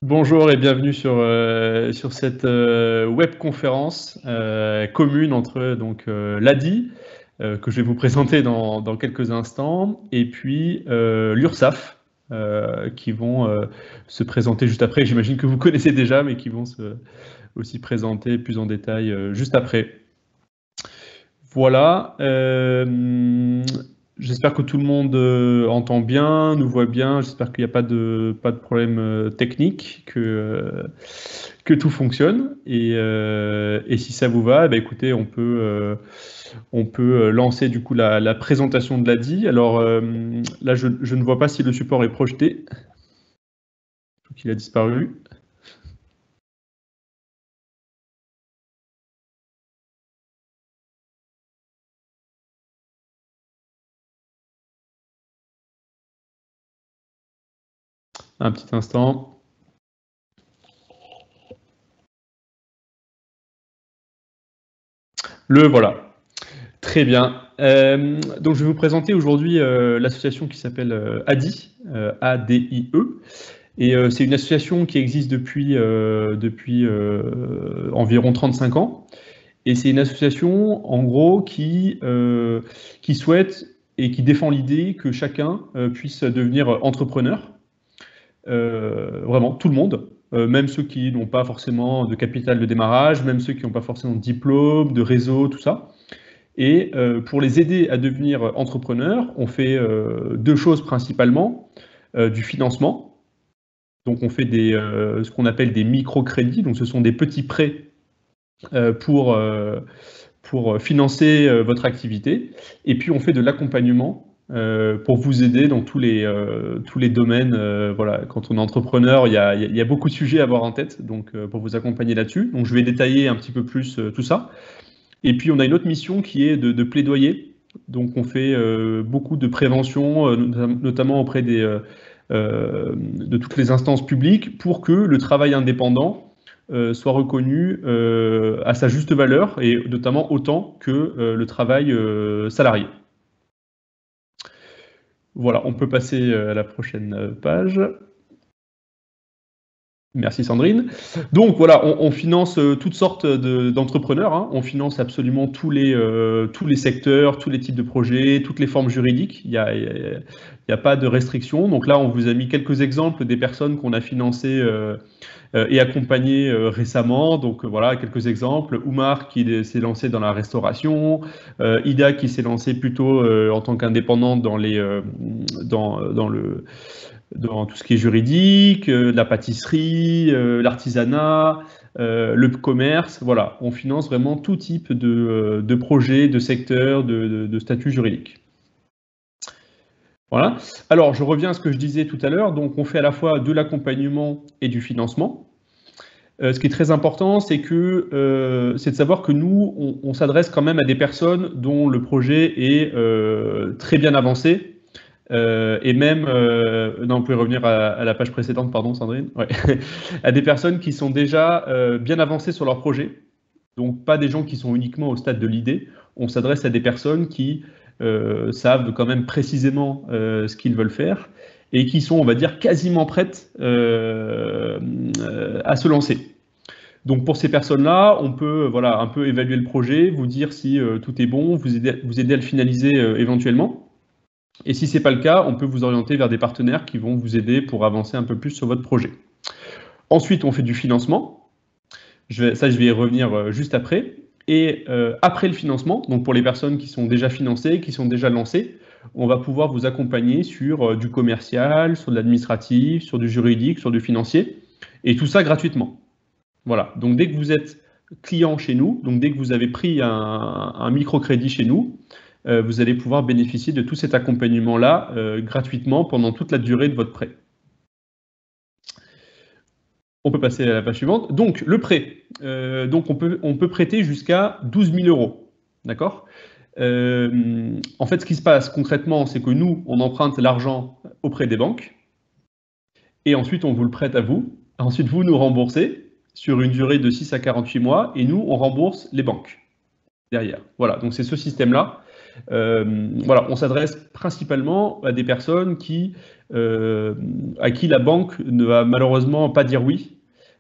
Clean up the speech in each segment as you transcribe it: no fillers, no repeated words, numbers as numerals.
Bonjour et bienvenue sur cette webconférence commune entre l'ADI, que je vais vous présenter dans quelques instants, et puis l'URSSAF, qui vont se présenter juste après. J'imagine que vous connaissez déjà, mais qui vont aussi présenter plus en détail juste après. Voilà. J'espère que tout le monde entend bien, nous voit bien. J'espère qu'il n'y a pas de problème technique, que tout fonctionne. Et si ça vous va, bah, écoutez, on peut lancer du coup la présentation de l'ADI. Alors là, je ne vois pas si le support est projeté. Je trouve qu'il a disparu. Un petit instant. Le voilà. Très bien. Donc je vais vous présenter aujourd'hui l'association qui s'appelle ADI, A-D-I-E. Et c'est une association qui existe depuis environ 35 ans. Et c'est une association, en gros, qui souhaite et qui défend l'idée que chacun puisse devenir entrepreneur. Vraiment, tout le monde. Même ceux qui n'ont pas forcément de capital de démarrage, même ceux qui n'ont pas forcément de diplôme, de réseau, tout ça. Et pour les aider à devenir entrepreneurs, on fait deux choses principalement. Du financement. Donc on fait ce qu'on appelle des microcrédits. Donc ce sont des petits prêts pour financer votre activité. Et puis on fait de l'accompagnement pour vous aider dans tous les domaines. Voilà, quand on est entrepreneur, il y a beaucoup de sujets à avoir en tête, donc pour vous accompagner là-dessus. Donc je vais détailler un petit peu plus tout ça. Et puis on a une autre mission qui est de plaidoyer. Donc on fait beaucoup de prévention, notamment auprès de toutes les instances publiques, pour que le travail indépendant soit reconnu à sa juste valeur, et notamment autant que le travail salarié. Voilà, on peut passer à la prochaine page. Merci Sandrine. Donc voilà, on finance toutes sortes d'entrepreneurs, hein. On finance absolument tous les secteurs, tous les types de projets, toutes les formes juridiques. Il y a pas de restriction. Donc là, on vous a mis quelques exemples des personnes qu'on a financées et accompagnées récemment. Donc voilà, quelques exemples. Oumar qui s'est lancé dans la restauration, Ida qui s'est lancée plutôt en tant qu'indépendante dans tout ce qui est juridique, la pâtisserie, l'artisanat, le commerce. Voilà, on finance vraiment tout type de projets, de secteurs, de statuts juridiques. Voilà. Alors, je reviens à ce que je disais tout à l'heure. Donc, on fait à la fois de l'accompagnement et du financement. Ce qui est très important, c'est de savoir que nous, on s'adresse quand même à des personnes dont le projet est très bien avancé. Et même, non, vous pouvez revenir à la page précédente, pardon Sandrine, ouais. À des personnes qui sont déjà bien avancées sur leur projet, donc pas des gens qui sont uniquement au stade de l'idée. On s'adresse à des personnes qui savent quand même précisément ce qu'ils veulent faire et qui sont, on va dire, quasiment prêtes à se lancer. Donc pour ces personnes-là, on peut voilà, un peu évaluer le projet, vous dire si tout est bon, vous aider à le finaliser éventuellement. Et si ce n'est pas le cas, on peut vous orienter vers des partenaires qui vont vous aider pour avancer un peu plus sur votre projet. Ensuite, on fait du financement. Je vais y revenir juste après. Et après le financement, donc pour les personnes qui sont déjà financées, qui sont déjà lancées, on va pouvoir vous accompagner sur du commercial, sur de l'administratif, sur du juridique, sur du financier, et tout ça gratuitement. Voilà, donc dès que vous êtes client chez nous, donc dès que vous avez pris un microcrédit chez nous, vous allez pouvoir bénéficier de tout cet accompagnement-là gratuitement pendant toute la durée de votre prêt. On peut passer à la page suivante. Donc, le prêt. Donc, on peut prêter jusqu'à 12 000 €. D'accord ? En fait, ce qui se passe concrètement, c'est que nous, on emprunte l'argent auprès des banques et ensuite, on vous le prête à vous. Ensuite, vous nous remboursez sur une durée de 6 à 48 mois et nous, on rembourse les banques derrière. Voilà, donc c'est ce système-là. Voilà, on s'adresse principalement à des personnes à qui la banque ne va malheureusement pas dire oui.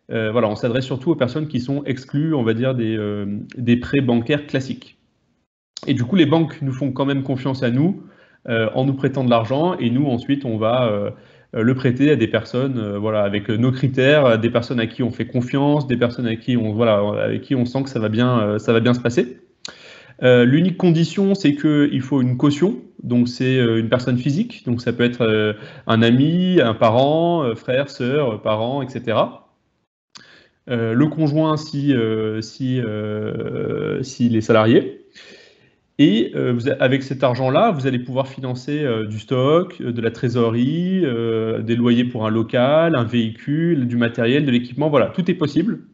Voilà, on s'adresse surtout aux personnes qui sont exclues, on va dire, des prêts bancaires classiques. Et du coup, les banques nous font quand même confiance à nous en nous prêtant de l'argent, et nous, ensuite, on va le prêter à des personnes voilà, avec nos critères, des personnes à qui on fait confiance, des personnes avec qui avec qui on sent que ça va bien se passer. L'unique condition, c'est qu'il faut une caution, donc c'est une personne physique, donc ça peut être un ami, un parent, frère, sœur, parent, etc. Le conjoint s'il est salarié. Et avec cet argent-là, vous allez pouvoir financer du stock, de la trésorerie, des loyers pour un local, un véhicule, du matériel, de l'équipement. Voilà, tout est possible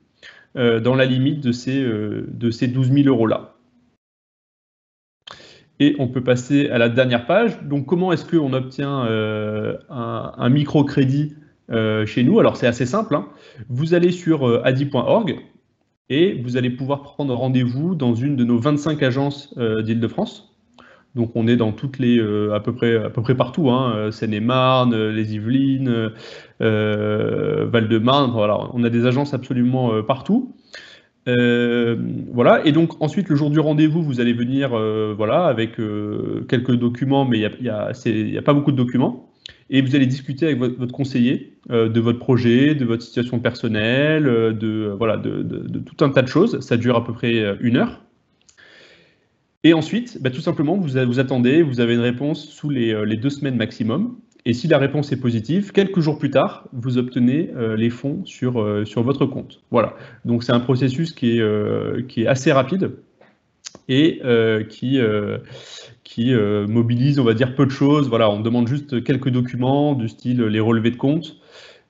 dans la limite de ces 12 000 euros-là. Et on peut passer à la dernière page. Donc, comment est-ce qu'on obtient un microcrédit chez nous? Alors, c'est assez simple, hein. Vous allez sur adi.org et vous allez pouvoir prendre rendez-vous dans une de nos 25 agences d'Île-de-France. Donc, on est dans toutes à peu près partout, hein, Seine-et-Marne, les Yvelines, Val-de-Marne. Voilà, on a des agences absolument partout. Voilà, et donc ensuite le jour du rendez-vous, vous allez venir voilà, avec quelques documents, mais il n'y a pas beaucoup de documents, et vous allez discuter avec votre conseiller de votre projet, de votre situation personnelle, voilà, de tout un tas de choses. Ça dure à peu près 1 heure. Et ensuite, tout simplement, vous attendez, vous avez une réponse sous les 2 semaines maximum. Et si la réponse est positive, quelques jours plus tard, vous obtenez les fonds sur votre compte. Voilà. Donc c'est un processus qui est assez rapide et qui mobilise, on va dire, peu de choses. Voilà, on demande juste quelques documents du style les relevés de compte,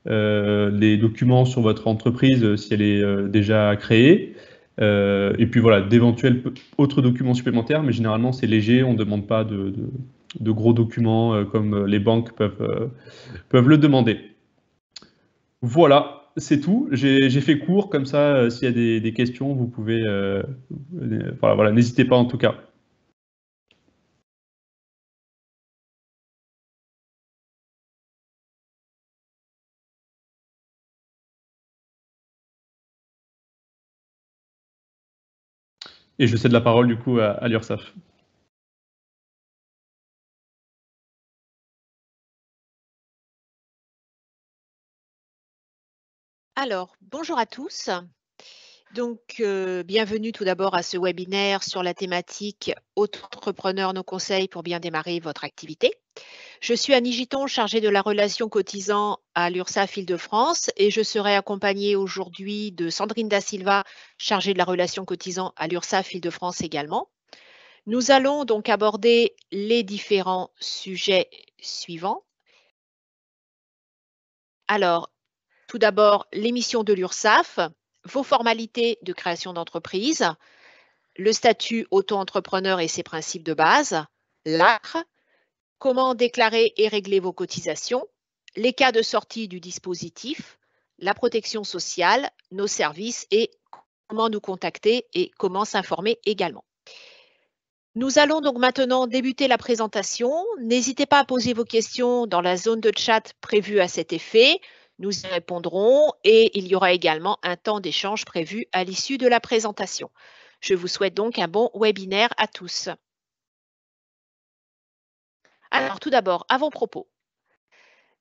les documents sur votre entreprise si elle est déjà créée. Et puis voilà, d'éventuels autres documents supplémentaires, mais généralement c'est léger, on ne demande pas de gros documents comme les banques peuvent le demander. Voilà, c'est tout. J'ai fait court, comme ça, s'il y a des questions, vous pouvez... voilà, n'hésitez pas en tout cas. Et je cède la parole du coup à l'URSSAF. Alors, bonjour à tous. Donc, bienvenue tout d'abord à ce webinaire sur la thématique « Auto-entrepreneur, nos conseils pour bien démarrer votre activité ». Je suis Annie Giton, chargée de la relation cotisant à l'URSSAF Île-de-France, et je serai accompagnée aujourd'hui de Sandrine Da Silva, chargée de la relation cotisant à l'URSSAF Île-de-France également. Nous allons donc aborder les différents sujets suivants. Alors, tout d'abord, l'émission de l'URSSAF, vos formalités de création d'entreprise, le statut auto-entrepreneur et ses principes de base, l'ACRE, comment déclarer et régler vos cotisations, les cas de sortie du dispositif, la protection sociale, nos services et comment nous contacter et comment s'informer également. Nous allons donc maintenant débuter la présentation. N'hésitez pas à poser vos questions dans la zone de chat prévue à cet effet. Nous y répondrons et il y aura également un temps d'échange prévu à l'issue de la présentation. Je vous souhaite donc un bon webinaire à tous. Alors, tout d'abord, avant-propos.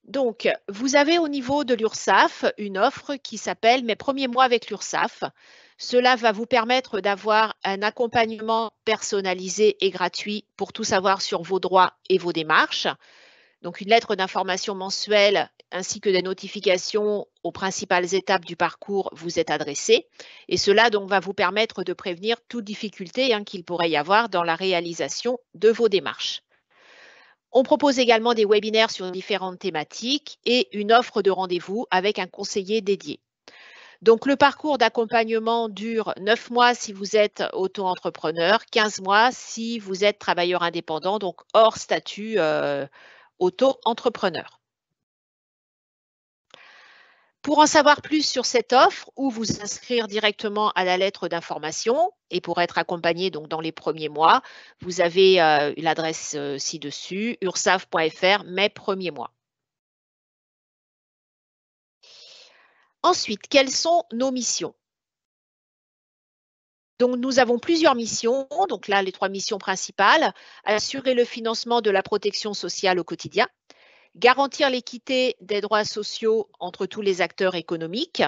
Donc, vous avez au niveau de l'URSSAF une offre qui s'appelle « Mes premiers mois avec l'URSSAF ». Cela va vous permettre d'avoir un accompagnement personnalisé et gratuit pour tout savoir sur vos droits et vos démarches. Donc, une lettre d'information mensuelle ainsi que des notifications aux principales étapes du parcours vous est adressée. Et cela donc va vous permettre de prévenir toute difficulté qu'il pourrait y avoir dans la réalisation de vos démarches. On propose également des webinaires sur différentes thématiques et une offre de rendez-vous avec un conseiller dédié. Donc, le parcours d'accompagnement dure 9 mois si vous êtes auto-entrepreneur, 15 mois si vous êtes travailleur indépendant, donc hors statut auto-entrepreneur. Pour en savoir plus sur cette offre ou vous inscrire directement à la lettre d'information et pour être accompagné donc dans les premiers mois, vous avez l'adresse ci-dessus, ursaf.fr, mes premiers mois. Ensuite, quelles sont nos missions? Donc, nous avons plusieurs missions. Donc là, les 3 missions principales, assurer le financement de la protection sociale au quotidien, garantir l'équité des droits sociaux entre tous les acteurs économiques.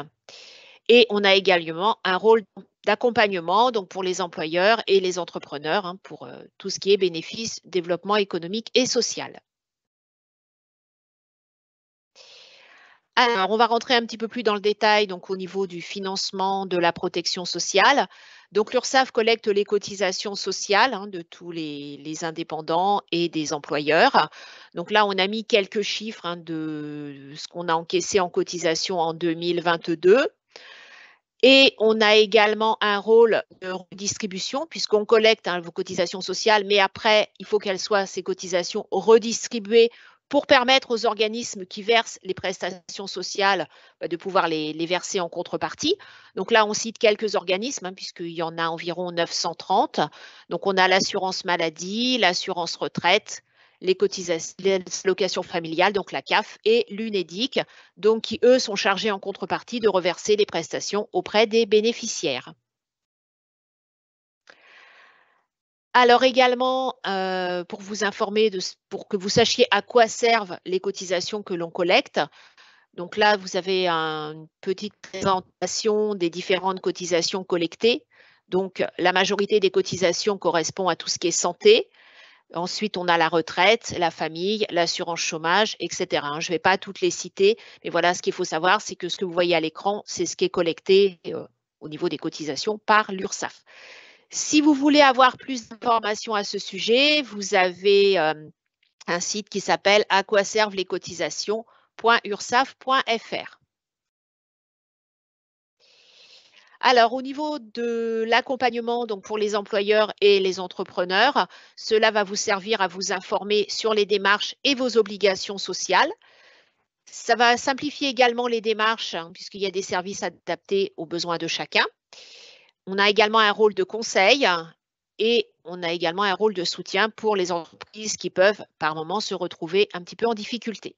Et on a également un rôle d'accompagnement donc pour les employeurs et les entrepreneurs pour tout ce qui est bénéfices, développement économique et social. Alors, on va rentrer un petit peu plus dans le détail donc au niveau du financement de la protection sociale. Donc, l'URSSAF collecte les cotisations sociales de tous les indépendants et des employeurs. Donc là, on a mis quelques chiffres de ce qu'on a encaissé en cotisation en 2022. Et on a également un rôle de redistribution puisqu'on collecte vos cotisations sociales, mais après, il faut qu'elles soient, ces cotisations, redistribuées pour permettre aux organismes qui versent les prestations sociales de pouvoir les verser en contrepartie. Donc là, on cite quelques organismes puisqu'il y en a environ 930. Donc on a l'assurance maladie, l'assurance retraite, les allocations familiales, donc la CAF, et l'UNEDIC, donc qui, eux, sont chargés en contrepartie de reverser les prestations auprès des bénéficiaires. Alors également, pour vous informer, pour que vous sachiez à quoi servent les cotisations que l'on collecte, donc là, vous avez une petite présentation des différentes cotisations collectées. Donc, la majorité des cotisations correspond à tout ce qui est santé. Ensuite, on a la retraite, la famille, l'assurance chômage, etc. Je ne vais pas toutes les citer, mais voilà, ce qu'il faut savoir, c'est que ce que vous voyez à l'écran, c'est ce qui est collecté au niveau des cotisations par l'URSSAF. Si vous voulez avoir plus d'informations à ce sujet, vous avez un site qui s'appelle à quoi servent les cotisations.ursaf.fr. Alors, au niveau de l'accompagnement donc pour les employeurs et les entrepreneurs, cela va vous servir à vous informer sur les démarches et vos obligations sociales. Ça va simplifier également les démarches puisqu'il y a des services adaptés aux besoins de chacun. On a également un rôle de conseil et on a également un rôle de soutien pour les entreprises qui peuvent par moments se retrouver un petit peu en difficulté.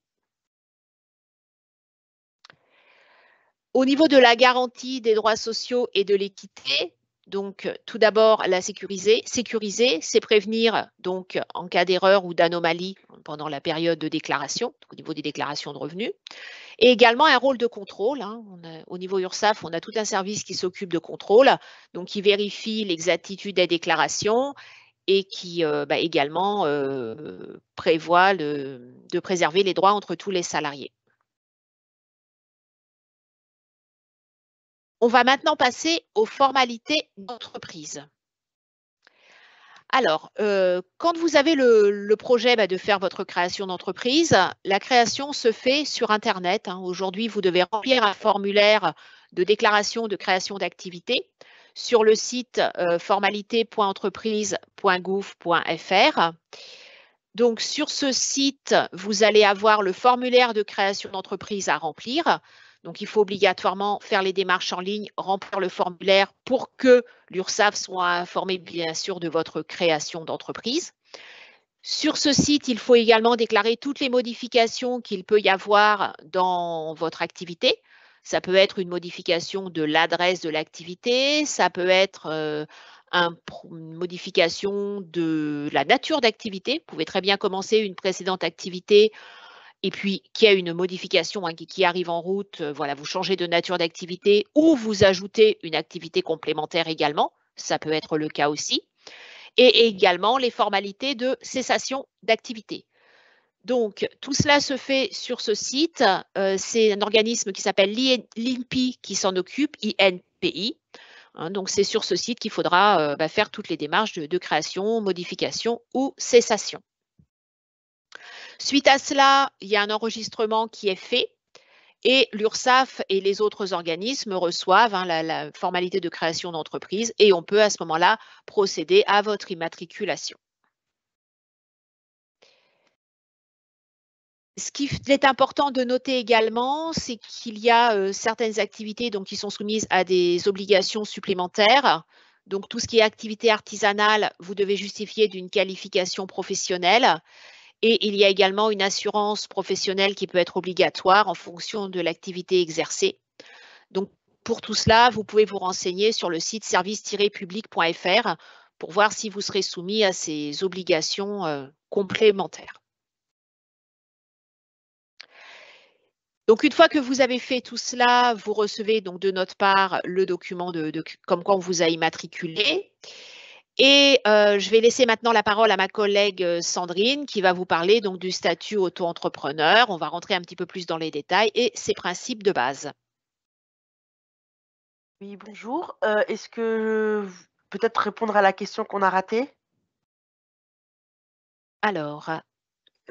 Au niveau de la garantie des droits sociaux et de l'équité, donc tout d'abord la sécuriser, c'est prévenir donc en cas d'erreur ou d'anomalie pendant la période de déclaration, au niveau des déclarations de revenus, et également un rôle de contrôle. Au niveau URSSAF, on a tout un service qui s'occupe de contrôle, donc qui vérifie l'exactitude des déclarations et qui également prévoit de préserver les droits entre tous les salariés. On va maintenant passer aux formalités d'entreprise. Alors, quand vous avez le projet de faire votre création d'entreprise, la création se fait sur Internet. Aujourd'hui, vous devez remplir un formulaire de déclaration de création d'activité sur le site formalité.entreprise.gouv.fr. Donc, sur ce site, vous allez avoir le formulaire de création d'entreprise à remplir. Donc, il faut obligatoirement faire les démarches en ligne, remplir le formulaire pour que l'URSSAF soit informé, bien sûr, de votre création d'entreprise. Sur ce site, il faut également déclarer toutes les modifications qu'il peut y avoir dans votre activité. Ça peut être une modification de l'adresse de l'activité, ça peut être une modification de la nature d'activité. Vous pouvez très bien commencer une précédente activité et puis qu'il y a une modification qui arrive en route, voilà, vous changez de nature d'activité ou vous ajoutez une activité complémentaire également, ça peut être le cas aussi, et également les formalités de cessation d'activité. Donc, tout cela se fait sur ce site. C'est un organisme qui s'appelle l'INPI qui s'en occupe, INPI. Donc, c'est sur ce site qu'il faudra faire toutes les démarches de création, modification ou cessation. Suite à cela, il y a un enregistrement qui est fait et l'URSSAF et les autres organismes reçoivent la formalité de création d'entreprise et on peut à ce moment-là procéder à votre immatriculation. Ce qu'il est important de noter également, c'est qu'il y a certaines activités donc, qui sont soumises à des obligations supplémentaires. Donc, tout ce qui est activité artisanale, vous devez justifier d'une qualification professionnelle. Et il y a également une assurance professionnelle qui peut être obligatoire en fonction de l'activité exercée. Donc, pour tout cela, vous pouvez vous renseigner sur le site service-public.fr pour voir si vous serez soumis à ces obligations complémentaires. Donc, une fois que vous avez fait tout cela, vous recevez donc de notre part le document comme quoi on vous a immatriculé. Et je vais laisser maintenant la parole à ma collègue Sandrine qui va vous parler donc du statut auto-entrepreneur. On va rentrer un petit peu plus dans les détails et ses principes de base. Oui, bonjour. Est-ce que peut-être répondre à la question qu'on a ratée? Alors,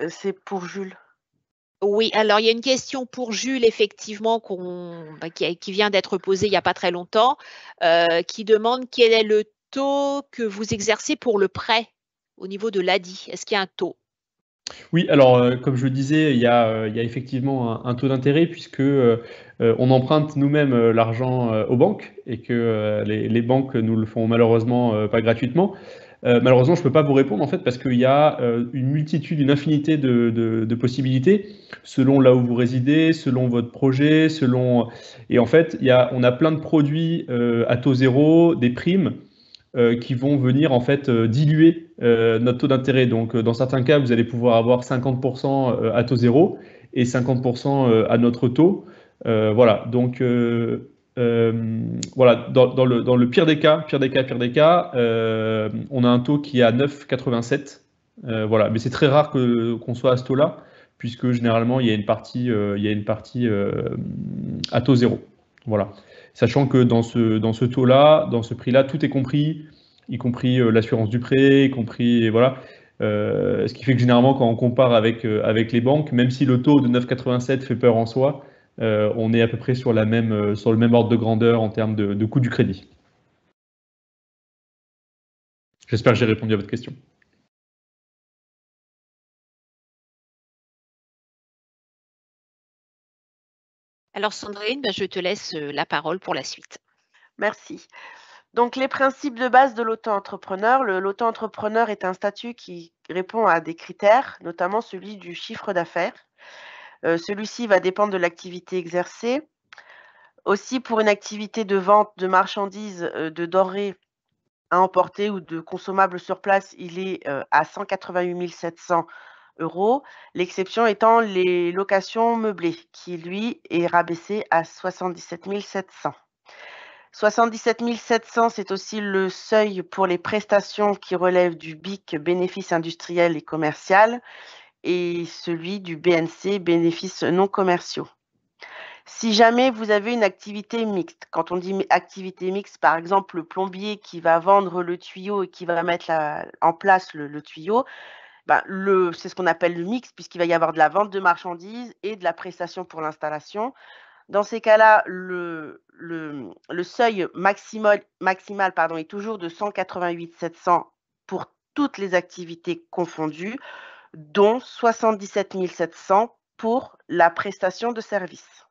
C'est pour Jules. oui, alors il y a une question pour Jules, effectivement, qui vient d'être posée il n'y a pas très longtemps, qui demande quel est le taux que vous exercez pour le prêt au niveau de l'ADI. Est-ce qu'il y a un taux? Oui, alors, comme je le disais, il y a effectivement un taux d'intérêt puisque, on emprunte nous-mêmes, l'argent, aux banques et que, les banques nous le font malheureusement, pas gratuitement. Malheureusement, je ne peux pas vous répondre en fait parce qu'il y a, une multitude, une infinité de possibilités selon là où vous résidez, selon votre projet, et en fait, on a plein de produits, à taux zéro, des primes, qui vont venir en fait diluer notre taux d'intérêt. Donc, dans certains cas, vous allez pouvoir avoir 50% à taux zéro et 50% à notre taux. Voilà. Donc, voilà. Dans le pire des cas, on a un taux qui est à 9,87. Voilà. Mais c'est très rare qu'on soit à ce taux-là, puisque généralement il y a une partie, à taux zéro. Voilà. Sachant que dans ce taux-là, dans ce prix-là, tout est compris, y compris l'assurance du prêt, y compris, voilà. Ce qui fait que généralement, quand on compare avec les banques, même si le taux de 9,87 fait peur en soi, on est à peu près sur le même ordre de grandeur en termes de coût du crédit. J'espère que j'ai répondu à votre question. Alors Sandrine, je te laisse la parole pour la suite. Merci. Donc, les principes de base de l'auto-entrepreneur. L'auto-entrepreneur est un statut qui répond à des critères, notamment celui du chiffre d'affaires. Celui-ci va dépendre de l'activité exercée. Aussi, pour une activité de vente de marchandises, de denrées à emporter ou de consommables sur place, il est à 188 700 €. L'exception étant les locations meublées qui, lui, est rabaissé à 77 700. 77 700, c'est aussi le seuil pour les prestations qui relèvent du BIC, bénéfice industriel et commercial, et celui du BNC, bénéfices non commerciaux. Si jamais vous avez une activité mixte, quand on dit activité mixte, par exemple, le plombier qui va vendre le tuyau et qui va mettre en place le tuyau, ben, c'est ce qu'on appelle le mix, puisqu'il va y avoir de la vente de marchandises et de la prestation pour l'installation. Dans ces cas-là, le seuil maximal est toujours de 188 700 pour toutes les activités confondues, dont 77 700 pour la prestation de service.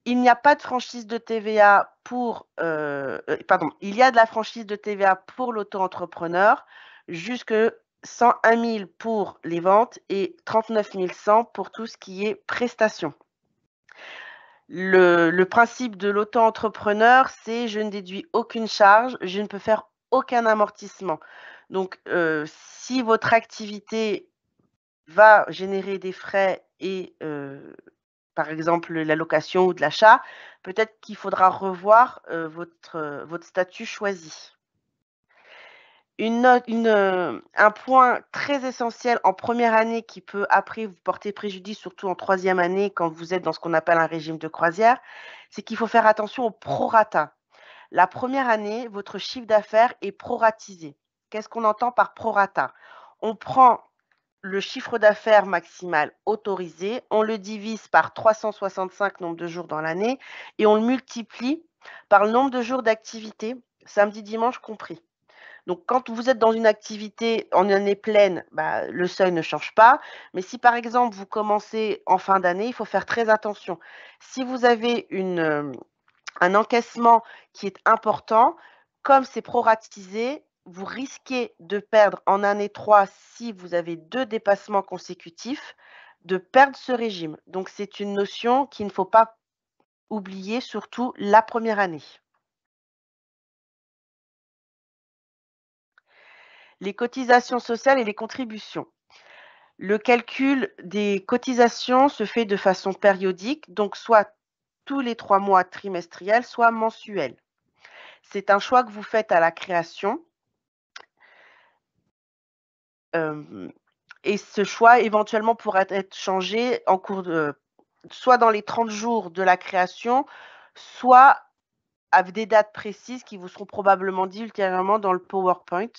Il n'y a pas de franchise de TVA il y a de la franchise de TVA pour l'auto-entrepreneur, jusque 101 000 pour les ventes et 39 100 pour tout ce qui est prestations. Le principe de l'auto-entrepreneur, c'est je ne déduis aucune charge, je ne peux faire aucun amortissement. Donc, si votre activité va générer des frais et par exemple la location ou de l'achat, peut-être qu'il faudra revoir votre statut choisi. Un point très essentiel en première année qui peut après vous porter préjudice, surtout en troisième année quand vous êtes dans ce qu'on appelle un régime de croisière, c'est qu'il faut faire attention au prorata. La première année, votre chiffre d'affaires est proratisé. Qu'est-ce qu'on entend par prorata? On prend le chiffre d'affaires maximal autorisé, on le divise par 365 nombre de jours dans l'année et on le multiplie par le nombre de jours d'activité, samedi, dimanche compris. Donc, quand vous êtes dans une activité en année pleine, bah, le seuil ne change pas. Mais si, par exemple, vous commencez en fin d'année, il faut faire très attention. Si vous avez un encaissement qui est important, comme c'est proratisé, vous risquez de perdre en année 3, si vous avez 2 dépassements consécutifs, de perdre ce régime. Donc, c'est une notion qu'il ne faut pas oublier, surtout la première année. Les cotisations sociales et les contributions. Le calcul des cotisations se fait de façon périodique, donc soit tous les 3 mois trimestriels, soit mensuels. C'est un choix que vous faites à la création. Et ce choix éventuellement pourra être changé en cours de soit dans les 30 jours de la création, soit avec des dates précises qui vous seront probablement dites ultérieurement dans le PowerPoint.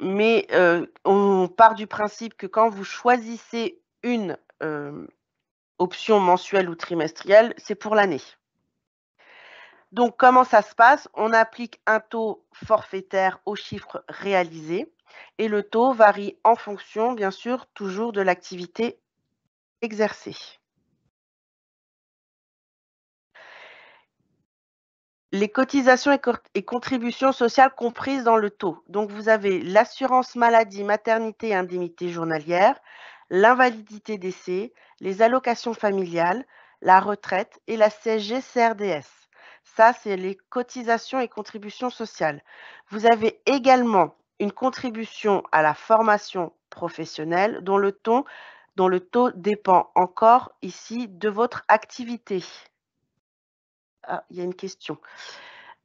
Mais on part du principe que quand vous choisissez une option mensuelle ou trimestrielle, c'est pour l'année. Donc, comment ça se passe? On applique un taux forfaitaire aux chiffres réalisés et le taux varie en fonction, bien sûr, toujours de l'activité exercée. Les cotisations et contributions sociales comprises dans le taux. Donc, vous avez l'assurance maladie, maternité et indemnité journalière, l'invalidité décès, les allocations familiales, la retraite et la CSG-CRDS. Ça, c'est les cotisations et contributions sociales. Vous avez également une contribution à la formation professionnelle dont le taux dépend encore ici de votre activité. Ah, il y a une question.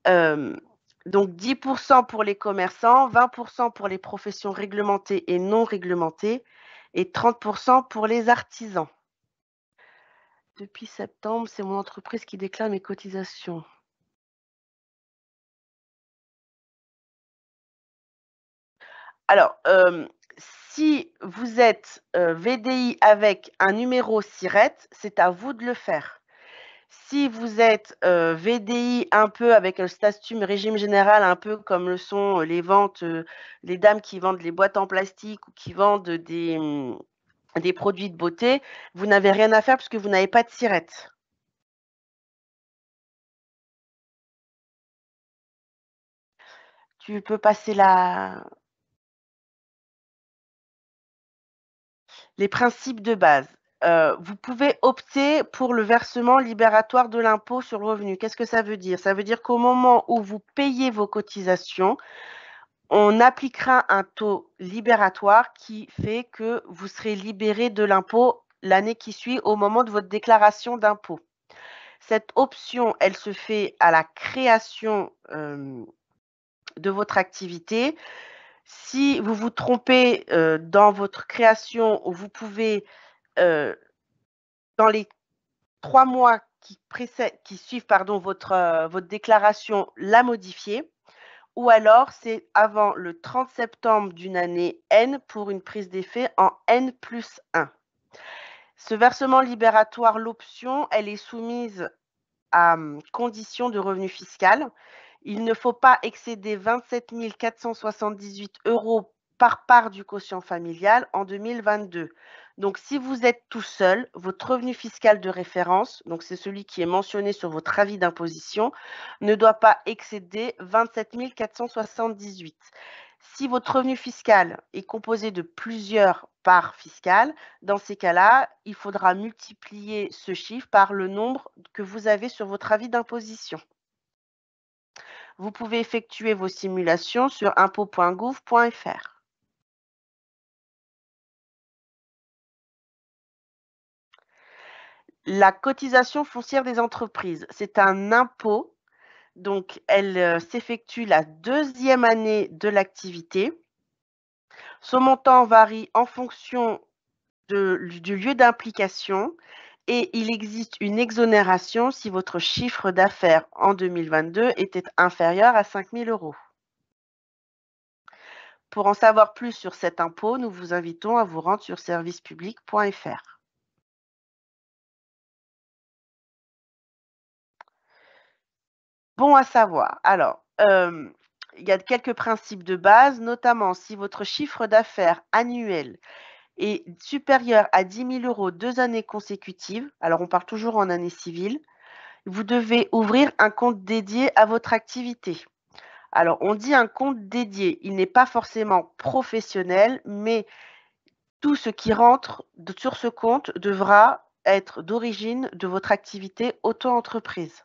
Donc 10% pour les commerçants, 20% pour les professions réglementées et non réglementées et 30% pour les artisans. Depuis septembre, c'est mon entreprise qui déclare mes cotisations. Alors, si vous êtes VDI avec un numéro SIRET, c'est à vous de le faire. Si vous êtes VDI un peu avec un statut régime général, un peu comme le sont les ventes, les dames qui vendent les boîtes en plastique ou qui vendent des produits de beauté, vous n'avez rien à faire puisque vous n'avez pas de SIRET. Tu peux passer les principes de base. Vous pouvez opter pour le versement libératoire de l'impôt sur le revenu. Qu'est-ce que ça veut dire? Ça veut dire qu'au moment où vous payez vos cotisations, on appliquera un taux libératoire qui fait que vous serez libéré de l'impôt l'année qui suit au moment de votre déclaration d'impôt. Cette option, elle se fait à la création de votre activité. Si vous vous trompez dans votre création, vous pouvez, dans les 3 mois qui suivent votre déclaration, la modifier. Ou alors, c'est avant le 30 septembre d'une année N pour une prise d'effet en N+1. Ce versement libératoire, l'option, elle est soumise à condition de revenu fiscal. Il ne faut pas excéder 27 478 € par part du quotient familial en 2022. Donc, si vous êtes tout seul, votre revenu fiscal de référence, donc c'est celui qui est mentionné sur votre avis d'imposition, ne doit pas excéder 27 478. Si votre revenu fiscal est composé de plusieurs parts fiscales, dans ces cas-là, il faudra multiplier ce chiffre par le nombre que vous avez sur votre avis d'imposition. Vous pouvez effectuer vos simulations sur impôt.gouv.fr. La cotisation foncière des entreprises, c'est un impôt, donc elle s'effectue la 2e année de l'activité. Son montant varie en fonction du lieu d'implication et il existe une exonération si votre chiffre d'affaires en 2022 était inférieur à 5 000 €. Pour en savoir plus sur cet impôt, nous vous invitons à vous rendre sur servicepublic.fr. Bon à savoir. Alors, il y a quelques principes de base, notamment si votre chiffre d'affaires annuel est supérieur à 10 000 € 2 années consécutives, alors on parle toujours en année civile, vous devez ouvrir un compte dédié à votre activité. Alors, on dit un compte dédié, il n'est pas forcément professionnel, mais tout ce qui rentre sur ce compte devra être d'origine de votre activité auto-entreprise.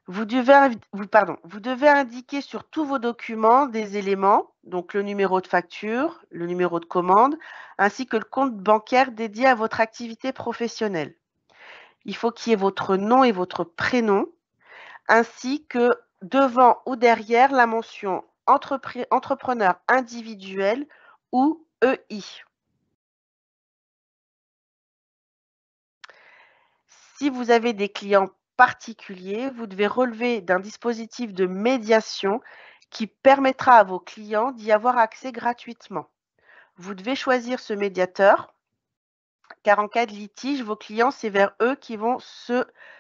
Vous devez indiquer sur tous vos documents des éléments, donc le numéro de facture, le numéro de commande, ainsi que le compte bancaire dédié à votre activité professionnelle. Il faut qu'il y ait votre nom et votre prénom, ainsi que devant ou derrière la mention entrepreneur individuel ou EI. Si vous avez des clients particuliers, vous devez relever d'un dispositif de médiation qui permettra à vos clients d'y avoir accès gratuitement. Vous devez choisir ce médiateur, car en cas de litige, vos clients, c'est vers eux qui vont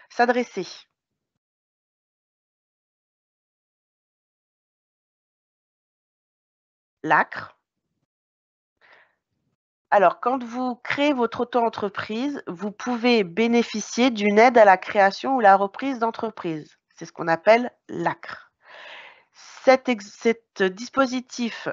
s'adresser. L'ACRE. Alors, quand vous créez votre auto-entreprise, vous pouvez bénéficier d'une aide à la création ou la reprise d'entreprise. C'est ce qu'on appelle l'ACRE. Cet dispositif,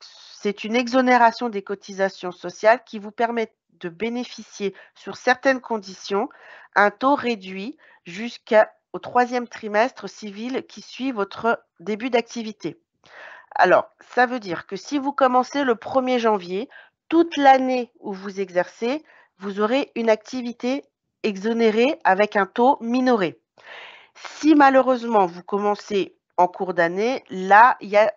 c'est une exonération des cotisations sociales qui vous permet de bénéficier, sur certaines conditions, un taux réduit jusqu'au 3e trimestre civil qui suit votre début d'activité. Alors, ça veut dire que si vous commencez le 1er janvier, toute l'année où vous exercez, vous aurez une activité exonérée avec un taux minoré. Si malheureusement vous commencez en cours d'année, là, il y a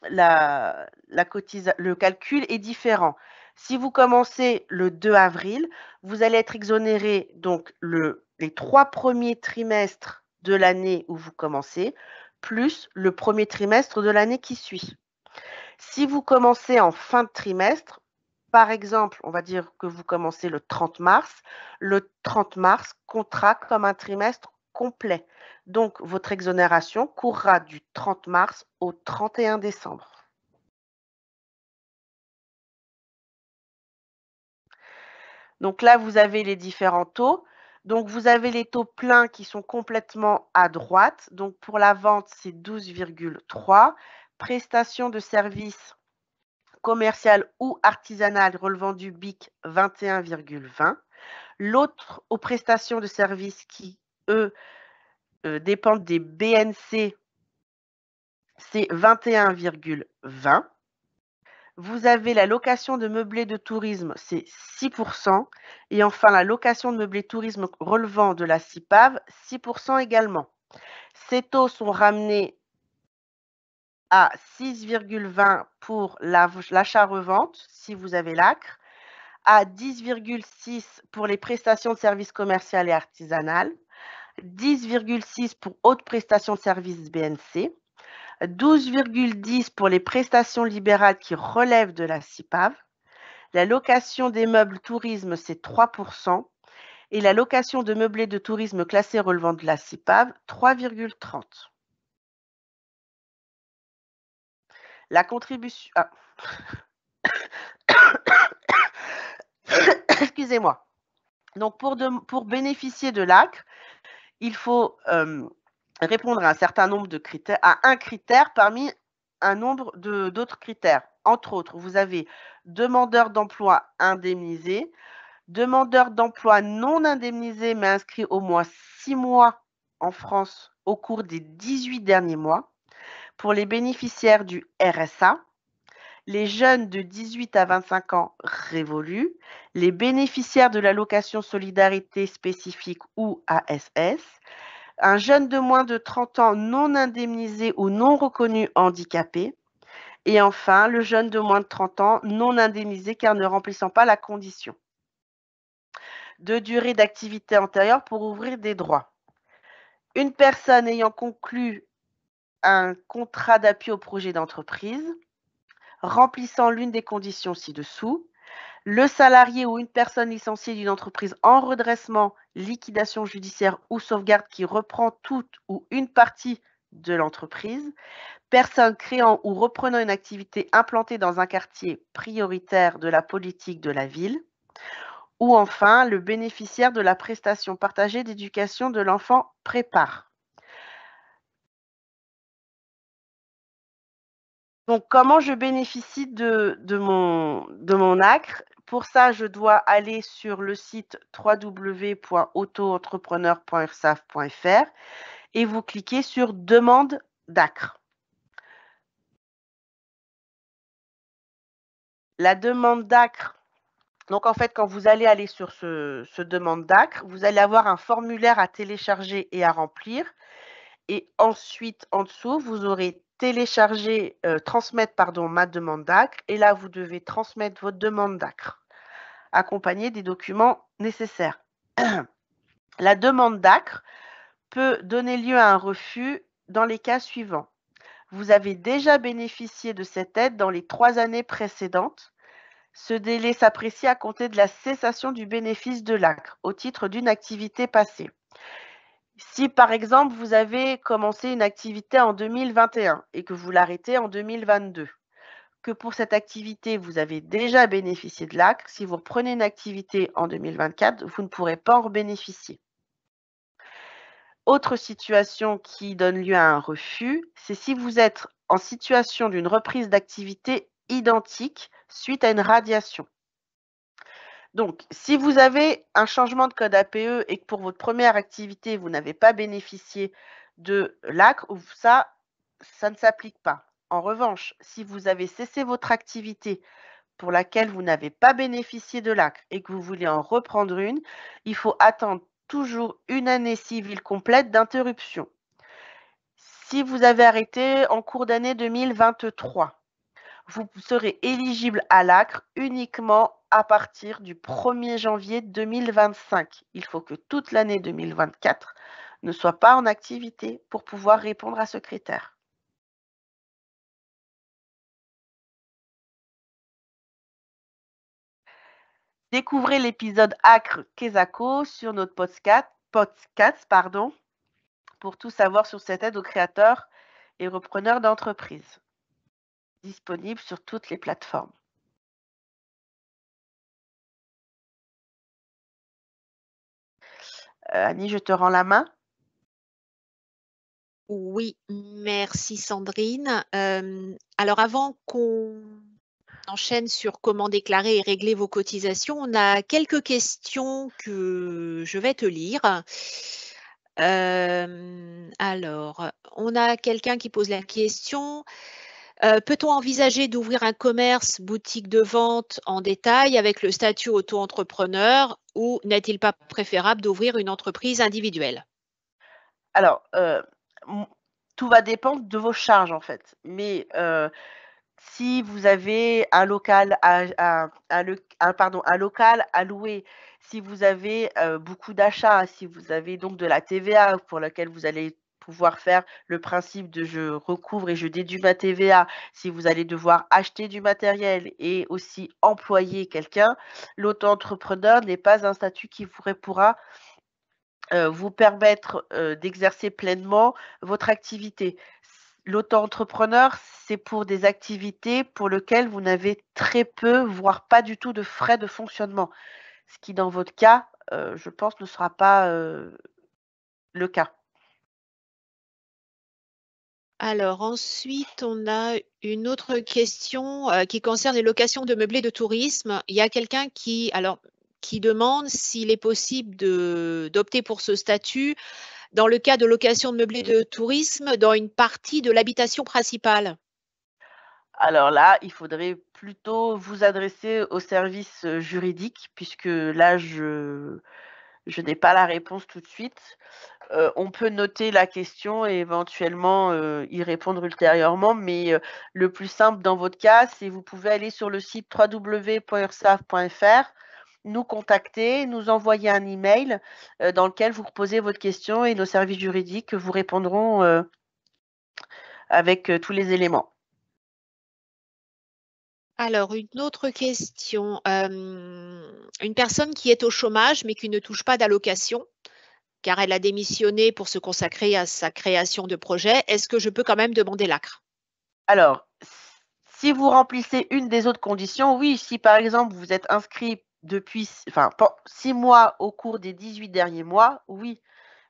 le calcul est différent. Si vous commencez le 2 avril, vous allez être exonéré donc les 3 premiers trimestres de l'année où vous commencez, plus le 1er trimestre de l'année qui suit. Si vous commencez en fin de trimestre, par exemple, on va dire que vous commencez le 30 mars, le 30 mars comptera comme un trimestre complet. Donc, votre exonération courra du 30 mars au 31 décembre. Donc là, vous avez les différents taux. Donc, vous avez les taux pleins qui sont complètement à droite. Donc, pour la vente, c'est 12,3. Prestations de services commerciales ou artisanales relevant du BIC, 21,20. L'autre aux prestations de services qui, eux, dépendent des BNC, c'est 21,20. Vous avez la location de meublés de tourisme, c'est 6%. Et enfin, la location de meublés de tourisme relevant de la CIPAV, 6% également. Ces taux sont ramenés à 6,20 pour l'achat-revente, si vous avez l'ACRE, à 10,6 pour les prestations de services commerciales et artisanales, 10,6 pour autres prestations de services BNC, 12,10 pour les prestations libérales qui relèvent de la CIPAV. La location des meubles tourisme, c'est 3%. Et la location de meublés de tourisme classés relevant de la CIPAV, 3,30. La contribution... Ah. Excusez-moi. Donc, pour bénéficier de l'ACRE, il faut répondre à un certain nombre de critères, à un critère parmi un nombre d'autres critères. Entre autres, vous avez demandeur d'emploi indemnisé, demandeur d'emploi non indemnisé mais inscrit au moins 6 mois en France au cours des 18 derniers mois. Pour les bénéficiaires du RSA, les jeunes de 18 à 25 ans révolus, les bénéficiaires de l'allocation solidarité spécifique ou ASS, un jeune de moins de 30 ans non indemnisé ou non reconnu handicapé, et enfin le jeune de moins de 30 ans non indemnisé car ne remplissant pas la condition de durée d'activité antérieure pour ouvrir des droits. Une personne ayant conclu un contrat d'appui au projet d'entreprise, remplissant l'une des conditions ci-dessous, Le salarié ou une personne licenciée d'une entreprise en redressement, liquidation judiciaire ou sauvegarde qui reprend toute ou une partie de l'entreprise. Personne créant ou reprenant une activité implantée dans un quartier prioritaire de la politique de la ville. Ou enfin, le bénéficiaire de la prestation partagée d'éducation de l'enfant prépare. Donc, comment je bénéficie de mon ACRE? Pour ça, je dois aller sur le site www.autoentrepreneur.ursaf.fr et vous cliquez sur « Demande d'ACRE ». La demande d'ACRE, donc en fait, quand vous allez aller sur ce demande d'ACRE, vous allez avoir un formulaire à télécharger et à remplir. Et ensuite, en dessous, vous aurez transmettre ma demande d'ACRE. Et là, vous devez transmettre votre demande d'ACRE, accompagnée des documents nécessaires. La demande d'ACRE peut donner lieu à un refus dans les cas suivants. Vous avez déjà bénéficié de cette aide dans les 3 années précédentes. Ce délai s'apprécie à compter de la cessation du bénéfice de l'ACRE au titre d'une activité passée. Si, par exemple, vous avez commencé une activité en 2021 et que vous l'arrêtez en 2022, que pour cette activité, vous avez déjà bénéficié de l'ACRE, si vous reprenez une activité en 2024, vous ne pourrez pas en bénéficier. Autre situation qui donne lieu à un refus, c'est si vous êtes en situation d'une reprise d'activité identique suite à une radiation. Donc, si vous avez un changement de code APE et que pour votre première activité, vous n'avez pas bénéficié de l'ACRE, ça ne s'applique pas. En revanche, si vous avez cessé votre activité pour laquelle vous n'avez pas bénéficié de l'ACRE et que vous voulez en reprendre une, il faut attendre toujours une année civile complète d'interruption. Si vous avez arrêté en cours d'année 2023, vous serez éligible à l'ACRE uniquement à partir du 1er janvier 2025. Il faut que toute l'année 2024 ne soit pas en activité pour pouvoir répondre à ce critère. Découvrez l'épisode ACRE Quesaco sur notre podcast, pour tout savoir sur cette aide aux créateurs et repreneurs d'entreprises. Disponible sur toutes les plateformes. Annie, je te rends la main. Oui, merci Sandrine. Alors avant qu'on enchaîne sur comment déclarer et régler vos cotisations, on a quelques questions que je vais te lire. Alors, on a quelqu'un qui pose la question. Peut-on envisager d'ouvrir un commerce, boutique de vente en détail avec le statut auto-entrepreneur ou n'est-il pas préférable d'ouvrir une entreprise individuelle? Alors, tout va dépendre de vos charges en fait. Mais si vous avez un local à louer, si vous avez beaucoup d'achats, si vous avez donc de la TVA pour laquelle vous allez pouvoir faire le principe de je recouvre et je déduis ma TVA, si vous allez devoir acheter du matériel et aussi employer quelqu'un, l'auto-entrepreneur n'est pas un statut qui pourra vous permettre d'exercer pleinement votre activité. L'auto-entrepreneur, c'est pour des activités pour lesquelles vous n'avez très peu, voire pas du tout de frais de fonctionnement. Ce qui, dans votre cas, je pense, ne sera pas le cas. Alors ensuite, on a une autre question qui concerne les locations de meublés de tourisme. Il y a quelqu'un qui demande s'il est possible d'opter pour ce statut dans le cas de location de meublés de tourisme dans une partie de l'habitation principale. Alors là, il faudrait plutôt vous adresser au service juridique, puisque là, je n'ai pas la réponse tout de suite. On peut noter la question et éventuellement y répondre ultérieurement, mais le plus simple dans votre cas, c'est vous pouvez aller sur le site www.ursaf.fr, nous contacter, nous envoyer un email dans lequel vous posez votre question et nos services juridiques vous répondront avec tous les éléments. Alors, une autre question. Une personne qui est au chômage mais qui ne touche pas d'allocation, car elle a démissionné pour se consacrer à sa création de projet, est-ce que je peux quand même demander l'ACRE? Alors, si vous remplissez une des autres conditions, oui, si par exemple vous êtes inscrit depuis, enfin, 6 mois au cours des 18 derniers mois, oui,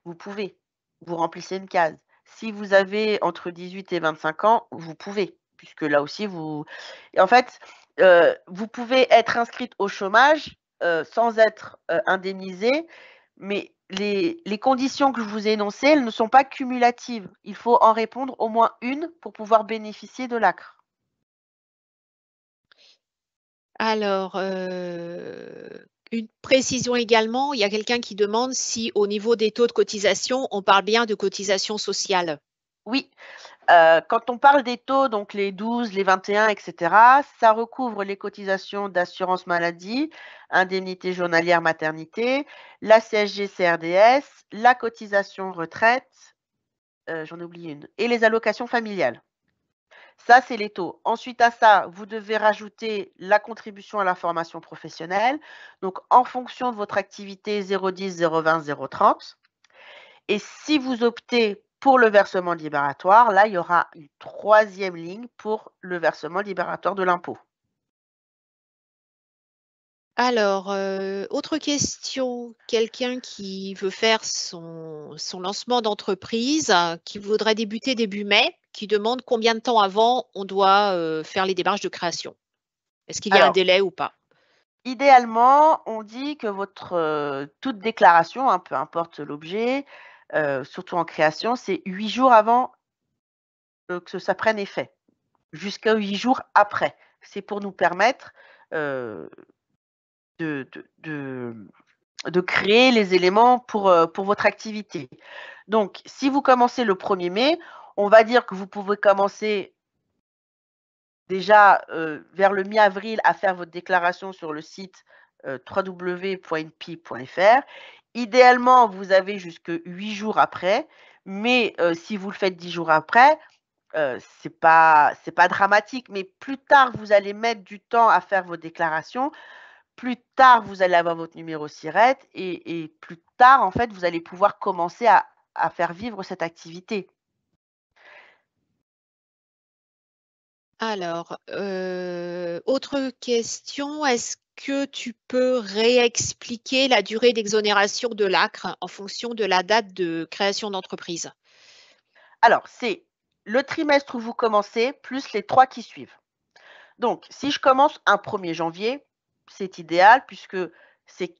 vous pouvez. Vous remplissez une case. Si vous avez entre 18 et 25 ans, vous pouvez, puisque là aussi vous et en fait, vous pouvez être inscrite au chômage, sans être, indemnisée, mais les conditions que je vous ai énoncées, elles ne sont pas cumulatives. Il faut en répondre au moins une pour pouvoir bénéficier de l'ACRE. Alors, une précision également, il y a quelqu'un qui demande si au niveau des taux de cotisation, on parle bien de cotisation sociale. Oui, quand on parle des taux, donc les 12, les 21, et cetera, ça recouvre les cotisations d'assurance maladie, indemnité journalière maternité, la CSG-CRDS, la cotisation retraite, j'en ai oublié une, et les allocations familiales. Ça, c'est les taux. Ensuite à ça, vous devez rajouter la contribution à la formation professionnelle. Donc, en fonction de votre activité, 0,10, 0,20, 0,30. Et si vous optez pour le versement libératoire, là, il y aura une troisième ligne pour le versement libératoire de l'impôt. Alors, autre question, quelqu'un qui veut faire son lancement d'entreprise, qui voudrait débuter début mai, qui demande combien de temps avant on doit, faire les démarches de création? Est-ce qu'il y a un Alors, délai ou pas? idéalement, on dit que votre, toute déclaration, hein, peu importe l'objet, surtout en création, c'est 8 jours avant, que ça prenne effet, jusqu'à 8 jours après. C'est pour nous permettre, heu, de de de de créer les éléments pour votre activité. Donc si vous commencez le 1er mai, on va dire que vous pouvez commencer déjà, vers le mi-avril à faire votre déclaration sur le site, www.inpi.fr. Idéalement, vous avez jusque 8 jours après, mais si vous le faites 10 jours après, c'est pas dramatique, mais plus tard vous allez mettre du temps à faire vos déclarations, plus tard vous allez avoir votre numéro SIRET et plus tard, en fait, vous allez pouvoir commencer à faire vivre cette activité. Alors, autre question, est-ce que tu peux réexpliquer la durée d'exonération de l'ACRE en fonction de la date de création d'entreprise? Alors, c'est le trimestre où vous commencez plus les 3 qui suivent. Donc, si je commence un 1er janvier, c'est idéal puisque c'est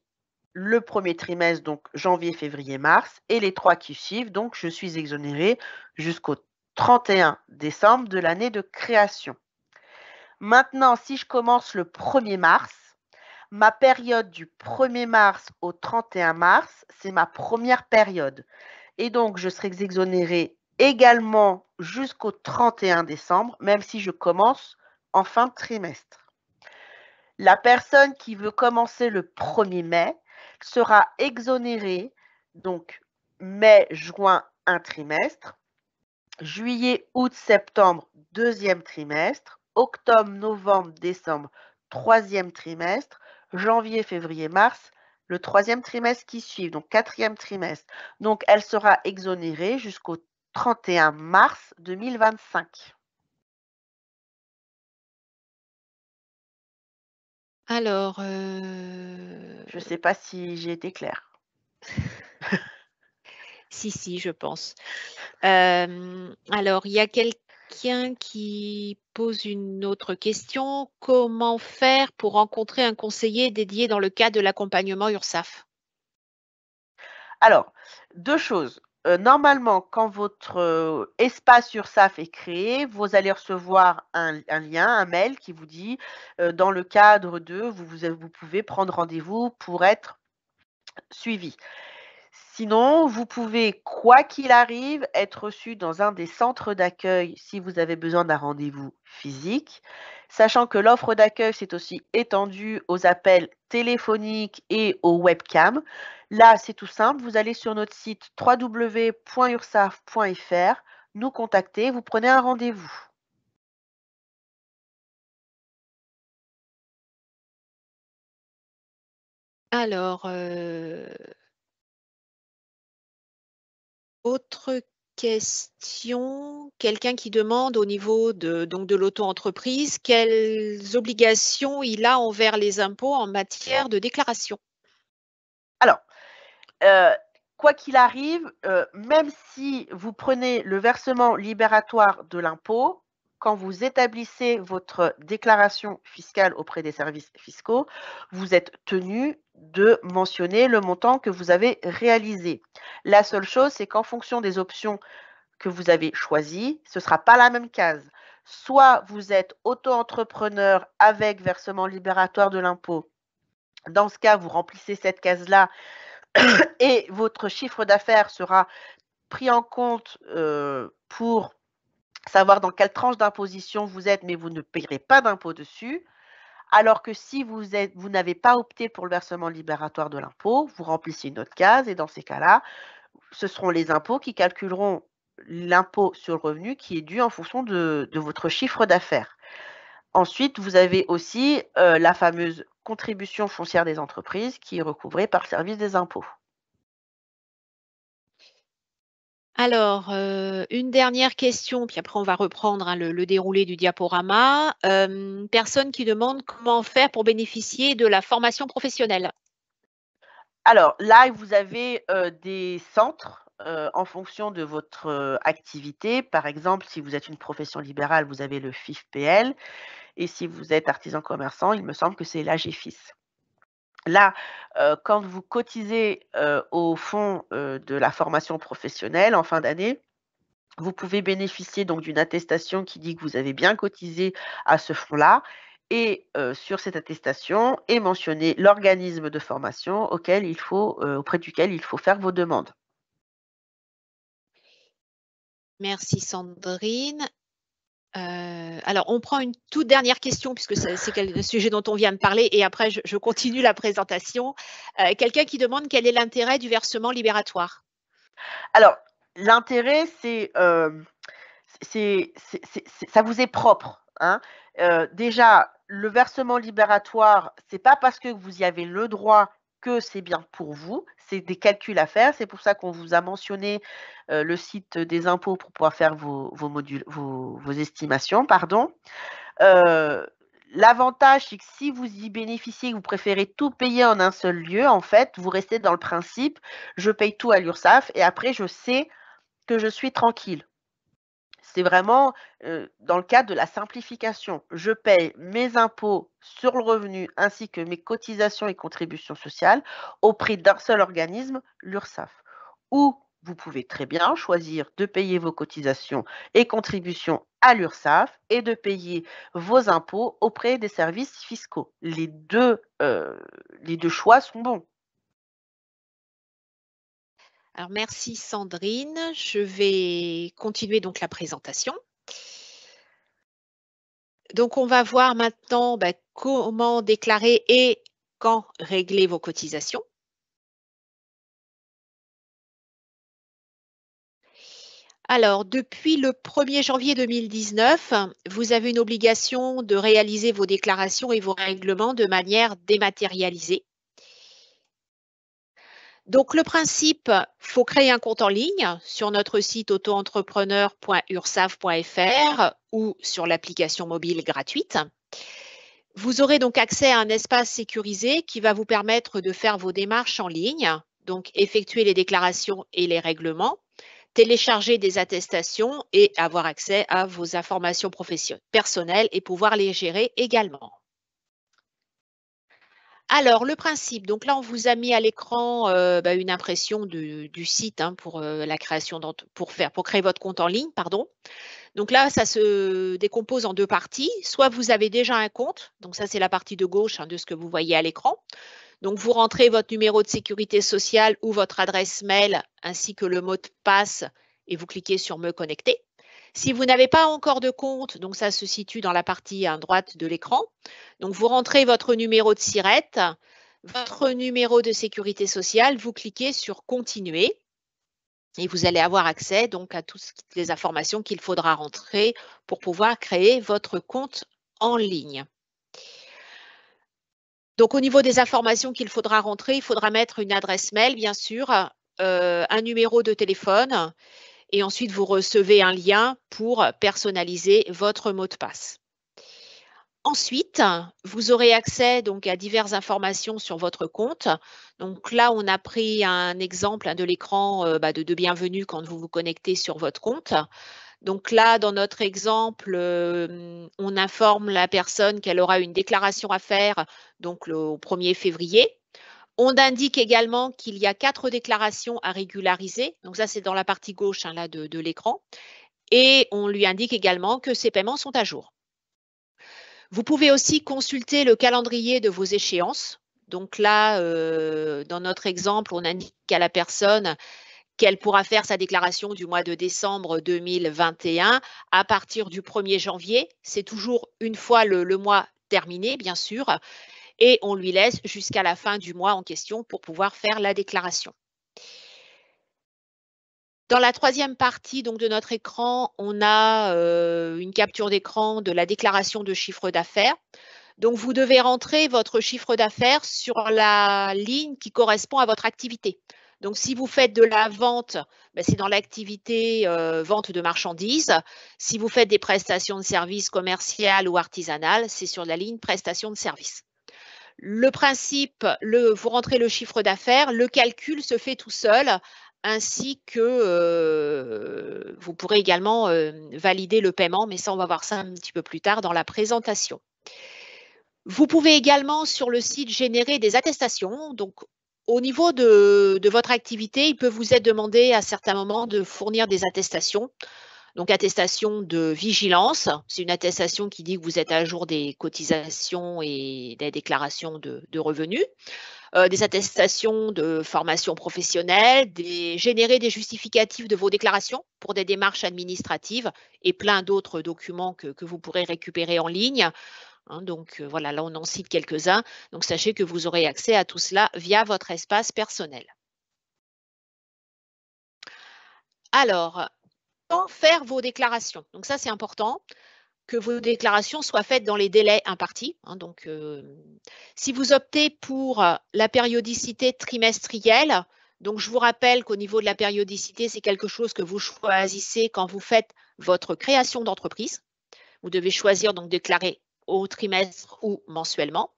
le 1er trimestre, donc janvier, février, mars et les 3 qui suivent, donc je suis exonérée jusqu'au 31 décembre de l'année de création. Maintenant, si je commence le 1er mars, ma période du 1er mars au 31 mars, c'est ma première période et donc je serai exonérée également jusqu'au 31 décembre, même si je commence en fin de trimestre. La personne qui veut commencer le 1er mai sera exonérée, donc mai, juin, un trimestre, juillet, août, septembre, deuxième trimestre, octobre, novembre, décembre, troisième trimestre, janvier, février, mars, le troisième trimestre qui suit, donc quatrième trimestre. Donc, elle sera exonérée jusqu'au 31 mars 2025. Alors, Je ne sais pas si j'ai été claire. si, je pense. Alors, il y a quelqu'un qui pose une autre question. Comment faire pour rencontrer un conseiller dédié dans le cadre de l'accompagnement URSSAF? Alors, 2 choses. Normalement, quand votre, espace URSSAF est créé, vous allez recevoir un lien, un mail qui vous dit, dans le cadre de vous pouvez prendre rendez-vous pour être suivi. Sinon, vous pouvez, quoi qu'il arrive, être reçu dans un des centres d'accueil si vous avez besoin d'un rendez-vous physique, sachant que l'offre d'accueil s'est aussi étendue aux appels téléphoniques et aux webcams. Là, c'est tout simple, vous allez sur notre site www.ursaf.fr, nous contacter, vous prenez un rendez-vous. Alors, autre question, quelqu'un qui demande au niveau de l'auto-entreprise, quelles obligations il a envers les impôts en matière de déclaration? Alors, quoi qu'il arrive, même si vous prenez le versement libératoire de l'impôt, quand vous établissez votre déclaration fiscale auprès des services fiscaux, vous êtes tenu de mentionner le montant que vous avez réalisé. La seule chose, c'est qu'en fonction des options que vous avez choisies, ce ne sera pas la même case. Soit vous êtes auto-entrepreneur avec versement libératoire de l'impôt. Dans ce cas, vous remplissez cette case-là et votre chiffre d'affaires sera pris en compte, pour savoir dans quelle tranche d'imposition vous êtes, mais vous ne payerez pas d'impôt dessus. Alors que si vous n'avez pas opté pour le versement libératoire de l'impôt, vous remplissez une autre case et dans ces cas-là, ce seront les impôts qui calculeront l'impôt sur le revenu qui est dû en fonction de votre chiffre d'affaires. Ensuite, vous avez aussi, la fameuse contribution foncière des entreprises qui est recouvrée par le service des impôts. Alors, une dernière question, puis après on va reprendre, hein, le déroulé du diaporama. Personne qui demande comment faire pour bénéficier de la formation professionnelle? Alors là, vous avez, des centres, en fonction de votre, activité. Par exemple, si vous êtes une profession libérale, vous avez le FIFPL et si vous êtes artisan commerçant, il me semble que c'est l'AGFIS. Là, quand vous cotisez, au fonds, de la formation professionnelle en fin d'année, vous pouvez bénéficier donc d'une attestation qui dit que vous avez bien cotisé à ce fonds-là et sur cette attestation est mentionné l'organisme de formation auprès duquel il faut faire vos demandes. Merci Sandrine. Alors on prend une toute dernière question puisque c'est le sujet dont on vient de parler et après je continue la présentation. Quelqu'un qui demande quel est l'intérêt du versement libératoire? Alors, l'intérêt, ça vous est propre, hein. Déjà, le versement libératoire, c'est pas parce que vous y avez le droit que c'est bien pour vous, c'est des calculs à faire. C'est pour ça qu'on vous a mentionné, le site des impôts pour pouvoir faire vos estimations, pardon. Heu, L'avantage, c'est que si vous y bénéficiez, que vous préférez tout payer en un seul lieu, en fait, vous restez dans le principe: «Je paye tout à l'URSSAF et après je sais que je suis tranquille». C'est vraiment, dans le cadre de la simplification. Je paye mes impôts sur le revenu ainsi que mes cotisations et contributions sociales auprès d'un seul organisme, l'URSSAF. Ou vous pouvez très bien choisir de payer vos cotisations et contributions à l'URSSAF et de payer vos impôts auprès des services fiscaux. Les deux choix sont bons. Alors merci Sandrine. Je vais continuer donc la présentation. Donc on va voir maintenant, comment déclarer et quand régler vos cotisations. Alors, depuis le 1er janvier 2019, vous avez une obligation de réaliser vos déclarations et vos règlements de manière dématérialisée. Donc, le principe, faut créer un compte en ligne sur notre site auto-entrepreneur.ursaf.fr ou sur l'application mobile gratuite. Vous aurez donc accès à un espace sécurisé qui va vous permettre de faire vos démarches en ligne, donc effectuer les déclarations et les règlements, télécharger des attestations et avoir accès à vos informations personnelles et pouvoir les gérer également. Alors, le principe, donc là, on vous a mis à l'écran une impression du site, hein, pour la création pour créer votre compte en ligne, pardon. Donc là, ça se décompose en deux parties. Soit vous avez déjà un compte, donc ça c'est la partie de gauche, hein, de ce que vous voyez à l'écran. Donc vous rentrez votre numéro de sécurité sociale ou votre adresse mail ainsi que le mot de passe et vous cliquez sur Me connecter. Si vous n'avez pas encore de compte, donc ça se situe dans la partie à droite de l'écran. Donc vous rentrez votre numéro de SIRET, votre numéro de sécurité sociale, vous cliquez sur Continuer et vous allez avoir accès donc à toutes les informations qu'il faudra rentrer pour pouvoir créer votre compte en ligne. Donc, au niveau des informations qu'il faudra rentrer, il faudra mettre une adresse mail, bien sûr, un numéro de téléphone, et ensuite vous recevez un lien pour personnaliser votre mot de passe. Ensuite, vous aurez accès donc à diverses informations sur votre compte. Donc là, on a pris un exemple de l'écran de bienvenue quand vous vous connectez sur votre compte. Donc là, dans notre exemple, on informe la personne qu'elle aura une déclaration à faire donc au 1er février. On indique également qu'il y a 4 déclarations à régulariser. Donc ça, c'est dans la partie gauche là, de l'écran. Et on lui indique également que ces paiements sont à jour. Vous pouvez aussi consulter le calendrier de vos échéances. Donc là, dans notre exemple, on indique à la personne qu'elle pourra faire sa déclaration du mois de décembre 2021 à partir du 1er janvier. C'est toujours une fois le mois terminé, bien sûr, et on lui laisse jusqu'à la fin du mois en question pour pouvoir faire la déclaration. Dans la troisième partie donc, de notre écran, on a une capture d'écran de la déclaration de chiffre d'affaires. Donc, vous devez rentrer votre chiffre d'affaires sur la ligne qui correspond à votre activité. Donc, si vous faites de la vente, c'est dans l'activité vente de marchandises. Si vous faites des prestations de services commerciales ou artisanales, c'est sur la ligne prestations de services. Le principe, vous rentrez le chiffre d'affaires, le calcul se fait tout seul, ainsi que vous pourrez également valider le paiement, mais ça, on va voir ça un petit peu plus tard dans la présentation. Vous pouvez également sur le site générer des attestations. Donc, au niveau de votre activité, il peut vous être demandé à certains moments de fournir des attestations. Donc, attestation de vigilance, c'est une attestation qui dit que vous êtes à jour des cotisations et des déclarations de revenus. Des attestations de formation professionnelle, générer des justificatifs de vos déclarations pour des démarches administratives et plein d'autres documents que vous pourrez récupérer en ligne. Donc voilà, là on en cite quelques-uns. Donc sachez que vous aurez accès à tout cela via votre espace personnel. Alors, quand faire vos déclarations? Donc ça c'est important, que vos déclarations soient faites dans les délais impartis. Donc si vous optez pour la périodicité trimestrielle, donc je vous rappelle qu'au niveau de la périodicité, c'est quelque chose que vous choisissez quand vous faites votre création d'entreprise. Vous devez choisir donc déclarer au trimestre ou mensuellement.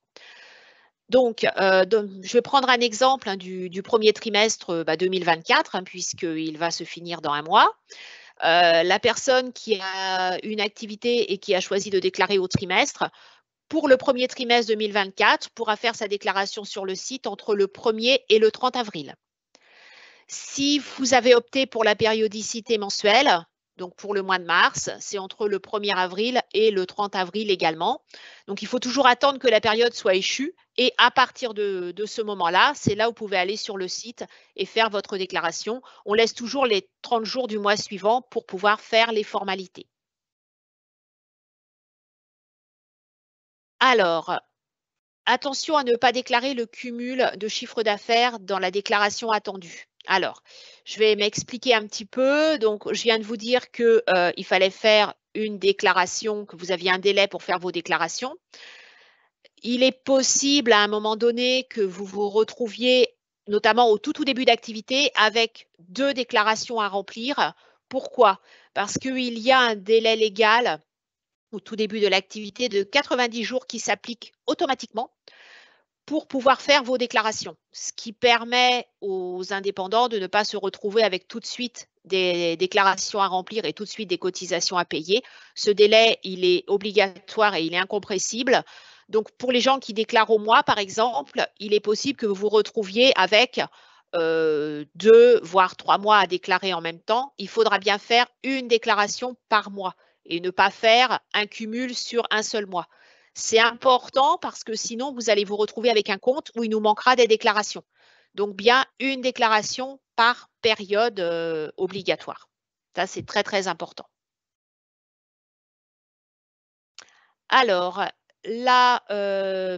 Donc, je vais prendre un exemple du premier trimestre 2024, puisqu'il va se finir dans un mois. La personne qui a une activité et qui a choisi de déclarer au trimestre, pour le premier trimestre 2024, pourra faire sa déclaration sur le site entre le 1er et le 30 avril. Si vous avez opté pour la périodicité mensuelle, donc pour le mois de mars, c'est entre le 1er avril et le 30 avril également. Donc, il faut toujours attendre que la période soit échue et à partir de ce moment-là, c'est là où vous pouvez aller sur le site et faire votre déclaration. On laisse toujours les 30 jours du mois suivant pour pouvoir faire les formalités. Alors, attention à ne pas déclarer le cumul de chiffre d'affaires dans la déclaration attendue. Alors, je vais m'expliquer un petit peu. Donc, je viens de vous dire qu'il fallait faire une déclaration, que vous aviez un délai pour faire vos déclarations. Il est possible à un moment donné que vous vous retrouviez, notamment au tout début d'activité, avec 2 déclarations à remplir. Pourquoi? Parce qu'il y a un délai légal au tout début de l'activité de 90 jours qui s'applique automatiquement pour pouvoir faire vos déclarations, ce qui permet aux indépendants de ne pas se retrouver avec tout de suite des déclarations à remplir et tout de suite des cotisations à payer. Ce délai, il est obligatoire et il est incompressible. Donc, pour les gens qui déclarent au mois, par exemple, il est possible que vous vous retrouviez avec 2 voire 3 mois à déclarer en même temps. Il faudra bien faire une déclaration par mois et ne pas faire un cumul sur un seul mois. C'est important parce que sinon, vous allez vous retrouver avec un compte où il nous manquera des déclarations. Donc, bien une déclaration par période obligatoire. Ça, c'est très, très important. Alors, là,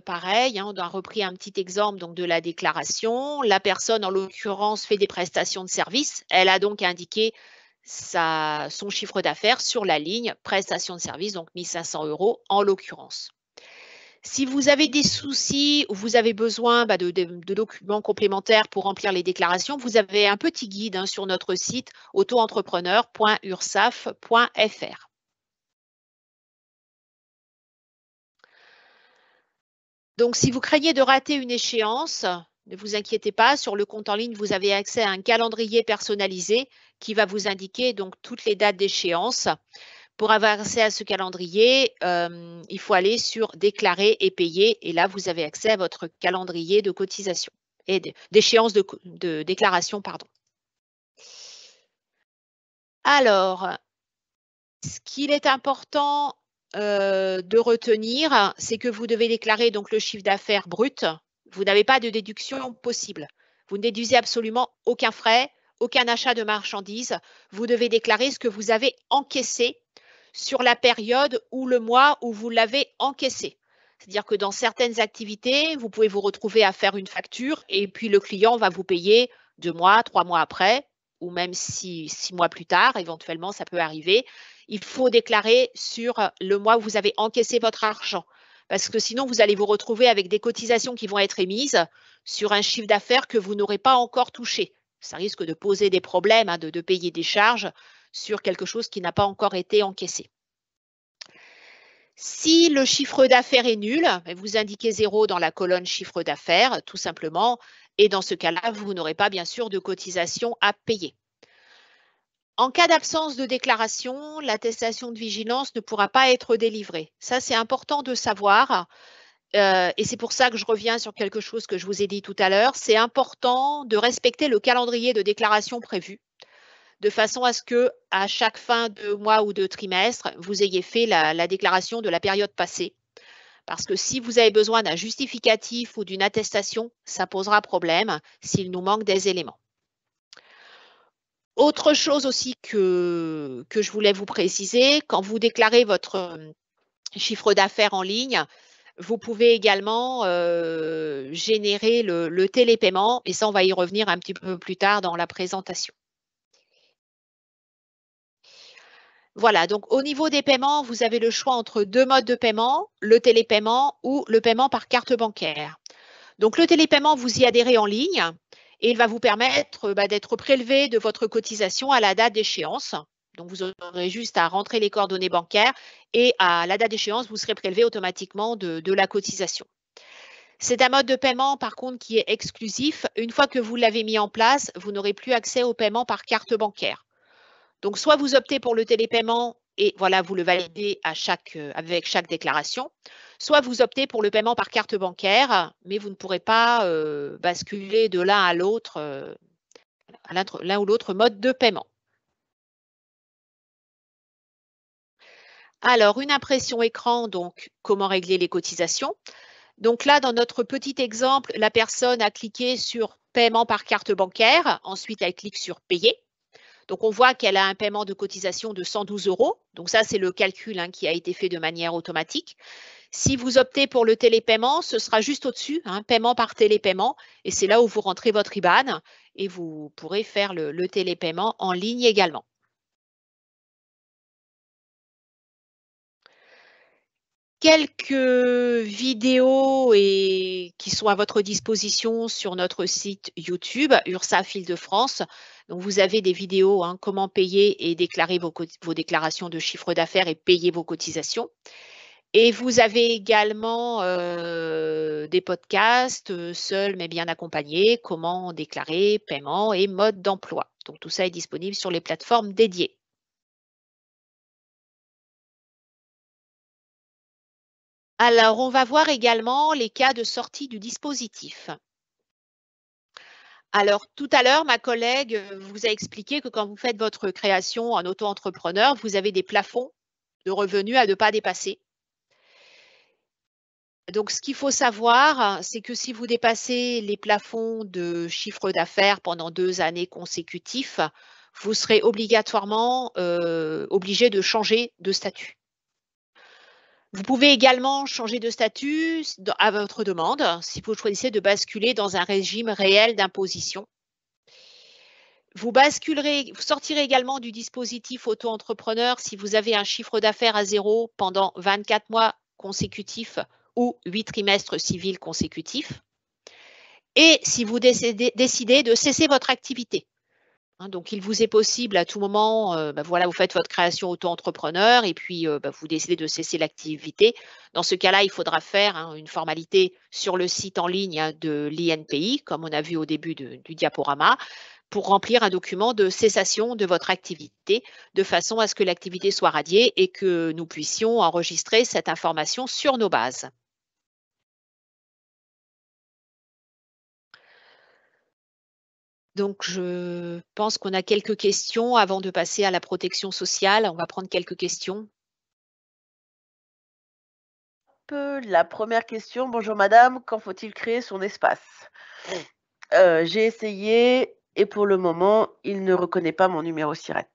pareil, on a repris un petit exemple donc, de la déclaration. La personne, en l'occurrence, fait des prestations de services. Elle a donc indiqué son chiffre d'affaires sur la ligne prestations de services, donc 1 500 € en l'occurrence. Si vous avez des soucis ou vous avez besoin de documents complémentaires pour remplir les déclarations, vous avez un petit guide sur notre site autoentrepreneur.ursaf.fr. Donc, si vous craignez de rater une échéance, ne vous inquiétez pas, sur le compte en ligne, vous avez accès à un calendrier personnalisé qui va vous indiquer donc toutes les dates d'échéance. Pour avoir accès à ce calendrier, il faut aller sur déclarer et payer et là, vous avez accès à votre calendrier de cotisation et d'échéance de déclaration, pardon. Alors, ce qu'il est important de retenir, c'est que vous devez déclarer donc le chiffre d'affaires brut. Vous n'avez pas de déduction possible. Vous ne déduisez absolument aucun frais, aucun achat de marchandises. Vous devez déclarer ce que vous avez encaissé sur la période ou le mois où vous l'avez encaissé. C'est-à-dire que dans certaines activités, vous pouvez vous retrouver à faire une facture et puis le client va vous payer 2 mois, 3 mois après, ou même 6 mois plus tard, éventuellement, ça peut arriver. Il faut déclarer sur le mois où vous avez encaissé votre argent. Parce que sinon, vous allez vous retrouver avec des cotisations qui vont être émises sur un chiffre d'affaires que vous n'aurez pas encore touché. Ça risque de poser des problèmes, de payer des charges sur quelque chose qui n'a pas encore été encaissé. Si le chiffre d'affaires est nul, vous indiquez 0 dans la colonne chiffre d'affaires, tout simplement, et dans ce cas-là, vous n'aurez pas bien sûr de cotisation à payer. En cas d'absence de déclaration, l'attestation de vigilance ne pourra pas être délivrée. Ça, c'est important de savoir. Et c'est pour ça que je reviens sur quelque chose que je vous ai dit tout à l'heure. C'est important de respecter le calendrier de déclaration prévu, de façon à ce que, à chaque fin de mois ou de trimestre, vous ayez fait la déclaration de la période passée. Parce que si vous avez besoin d'un justificatif ou d'une attestation, ça posera problème s'il nous manque des éléments. Autre chose aussi que je voulais vous préciser, quand vous déclarez votre chiffre d'affaires en ligne, vous pouvez également générer le télépaiement et ça, on va y revenir un petit peu plus tard dans la présentation. Voilà, donc au niveau des paiements, vous avez le choix entre 2 modes de paiement, le télépaiement ou le paiement par carte bancaire. Donc le télépaiement, vous y adhérez en ligne et il va vous permettre d'être prélevé de votre cotisation à la date d'échéance. Donc vous aurez juste à rentrer les coordonnées bancaires et à la date d'échéance, vous serez prélevé automatiquement de la cotisation. C'est un mode de paiement par contre qui est exclusif. Une fois que vous l'avez mis en place, vous n'aurez plus accès au paiement par carte bancaire. Donc, soit vous optez pour le télépaiement et voilà, vous le validez avec chaque déclaration, soit vous optez pour le paiement par carte bancaire, mais vous ne pourrez pas basculer de l'un à l'autre, l'un ou l'autre mode de paiement. Alors, une impression écran, donc comment régler les cotisations. Donc là, dans notre petit exemple, la personne a cliqué sur paiement par carte bancaire, ensuite elle clique sur payer. Donc, on voit qu'elle a un paiement de cotisation de 112 €. Donc, ça, c'est le calcul qui a été fait de manière automatique. Si vous optez pour le télépaiement, ce sera juste au-dessus, paiement par télépaiement. Et c'est là où vous rentrez votre IBAN et vous pourrez faire le télépaiement en ligne également. Quelques vidéos qui sont à votre disposition sur notre site YouTube, URSAF Île-de-France. Donc, vous avez des vidéos, comment payer et déclarer vos déclarations de chiffre d'affaires et payer vos cotisations. Et vous avez également des podcasts, seuls mais bien accompagnés, comment déclarer, paiement et mode d'emploi. Donc, tout ça est disponible sur les plateformes dédiées. Alors, on va voir également les cas de sortie du dispositif. Alors, tout à l'heure, ma collègue vous a expliqué que quand vous faites votre création en auto-entrepreneur, vous avez des plafonds de revenus à ne pas dépasser. Donc, ce qu'il faut savoir, c'est que si vous dépassez les plafonds de chiffre d'affaires pendant 2 années consécutives, vous serez obligatoirement obligé de changer de statut. Vous pouvez également changer de statut à votre demande si vous choisissez de basculer dans un régime réel d'imposition. Vous sortirez également du dispositif auto-entrepreneur si vous avez un chiffre d'affaires à 0 pendant 24 mois consécutifs ou 8 trimestres civils consécutifs. Et si vous décidez de cesser votre activité. Donc, il vous est possible à tout moment, voilà, vous faites votre création auto-entrepreneur et puis vous décidez de cesser l'activité. Dans ce cas-là, il faudra faire une formalité sur le site en ligne de l'INPI, comme on a vu au début du diaporama, pour remplir un document de cessation de votre activité, de façon à ce que l'activité soit radiée et que nous puissions enregistrer cette information sur nos bases. Donc, je pense qu'on a quelques questions avant de passer à la protection sociale. On va prendre quelques questions. La première question, bonjour madame, quand faut-il créer son espace? J'ai essayé et pour le moment, il ne reconnaît pas mon numéro SIRET.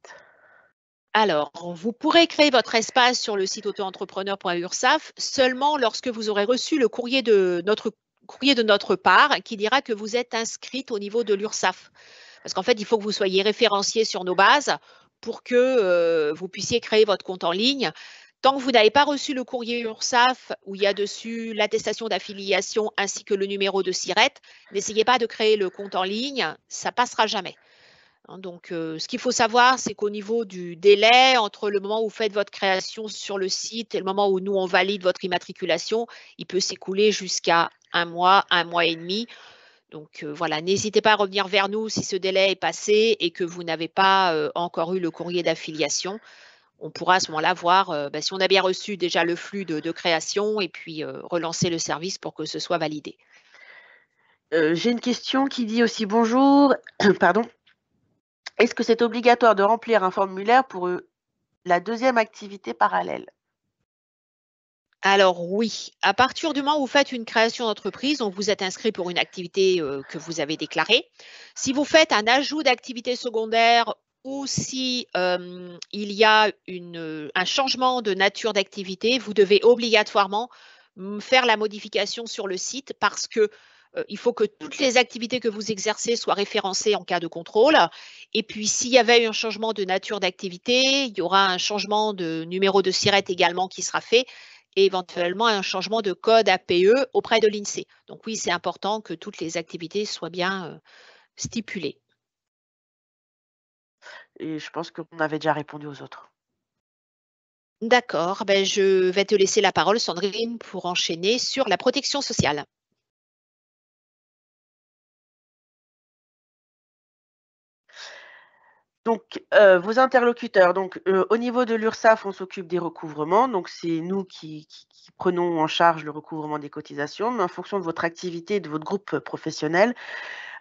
Alors, vous pourrez créer votre espace sur le site auto-entrepreneur.ursaf seulement lorsque vous aurez reçu le courrier de notre part qui dira que vous êtes inscrite au niveau de l'URSSAF. Parce qu'en fait, il faut que vous soyez référencié sur nos bases pour que vous puissiez créer votre compte en ligne. Tant que vous n'avez pas reçu le courrier URSSAF où il y a dessus l'attestation d'affiliation ainsi que le numéro de SIRET, n'essayez pas de créer le compte en ligne, ça ne passera jamais. Donc, ce qu'il faut savoir, c'est qu'au niveau du délai, entre le moment où vous faites votre création sur le site et le moment où nous, on valide votre immatriculation, il peut s'écouler jusqu'à 1 mois et demi. Donc, voilà, n'hésitez pas à revenir vers nous si ce délai est passé et que vous n'avez pas encore eu le courrier d'affiliation. On pourra à ce moment-là voir si on a bien reçu déjà le flux de création et puis relancer le service pour que ce soit validé. J'ai une question qui dit aussi bonjour, pardon. Est-ce que c'est obligatoire de remplir un formulaire pour la deuxième activité parallèle? Alors oui, à partir du moment où vous faites une création d'entreprise, donc vous êtes inscrit pour une activité que vous avez déclarée. Si vous faites un ajout d'activité secondaire ou si il y a un changement de nature d'activité, vous devez obligatoirement faire la modification sur le site parce que il faut que toutes les activités que vous exercez soient référencées en cas de contrôle. Et puis, s'il y avait eu un changement de nature d'activité, il y aura un changement de numéro de SIRET également qui sera fait et éventuellement un changement de code APE auprès de l'INSEE. Donc oui, c'est important que toutes les activités soient bien stipulées. Et je pense qu'on avait déjà répondu aux autres. D'accord, je vais te laisser la parole, Sandrine, pour enchaîner sur la protection sociale. Donc, vos interlocuteurs, au niveau de l'URSSAF, on s'occupe des recouvrements, donc c'est nous qui prenons en charge le recouvrement des cotisations, mais en fonction de votre activité et de votre groupe professionnel,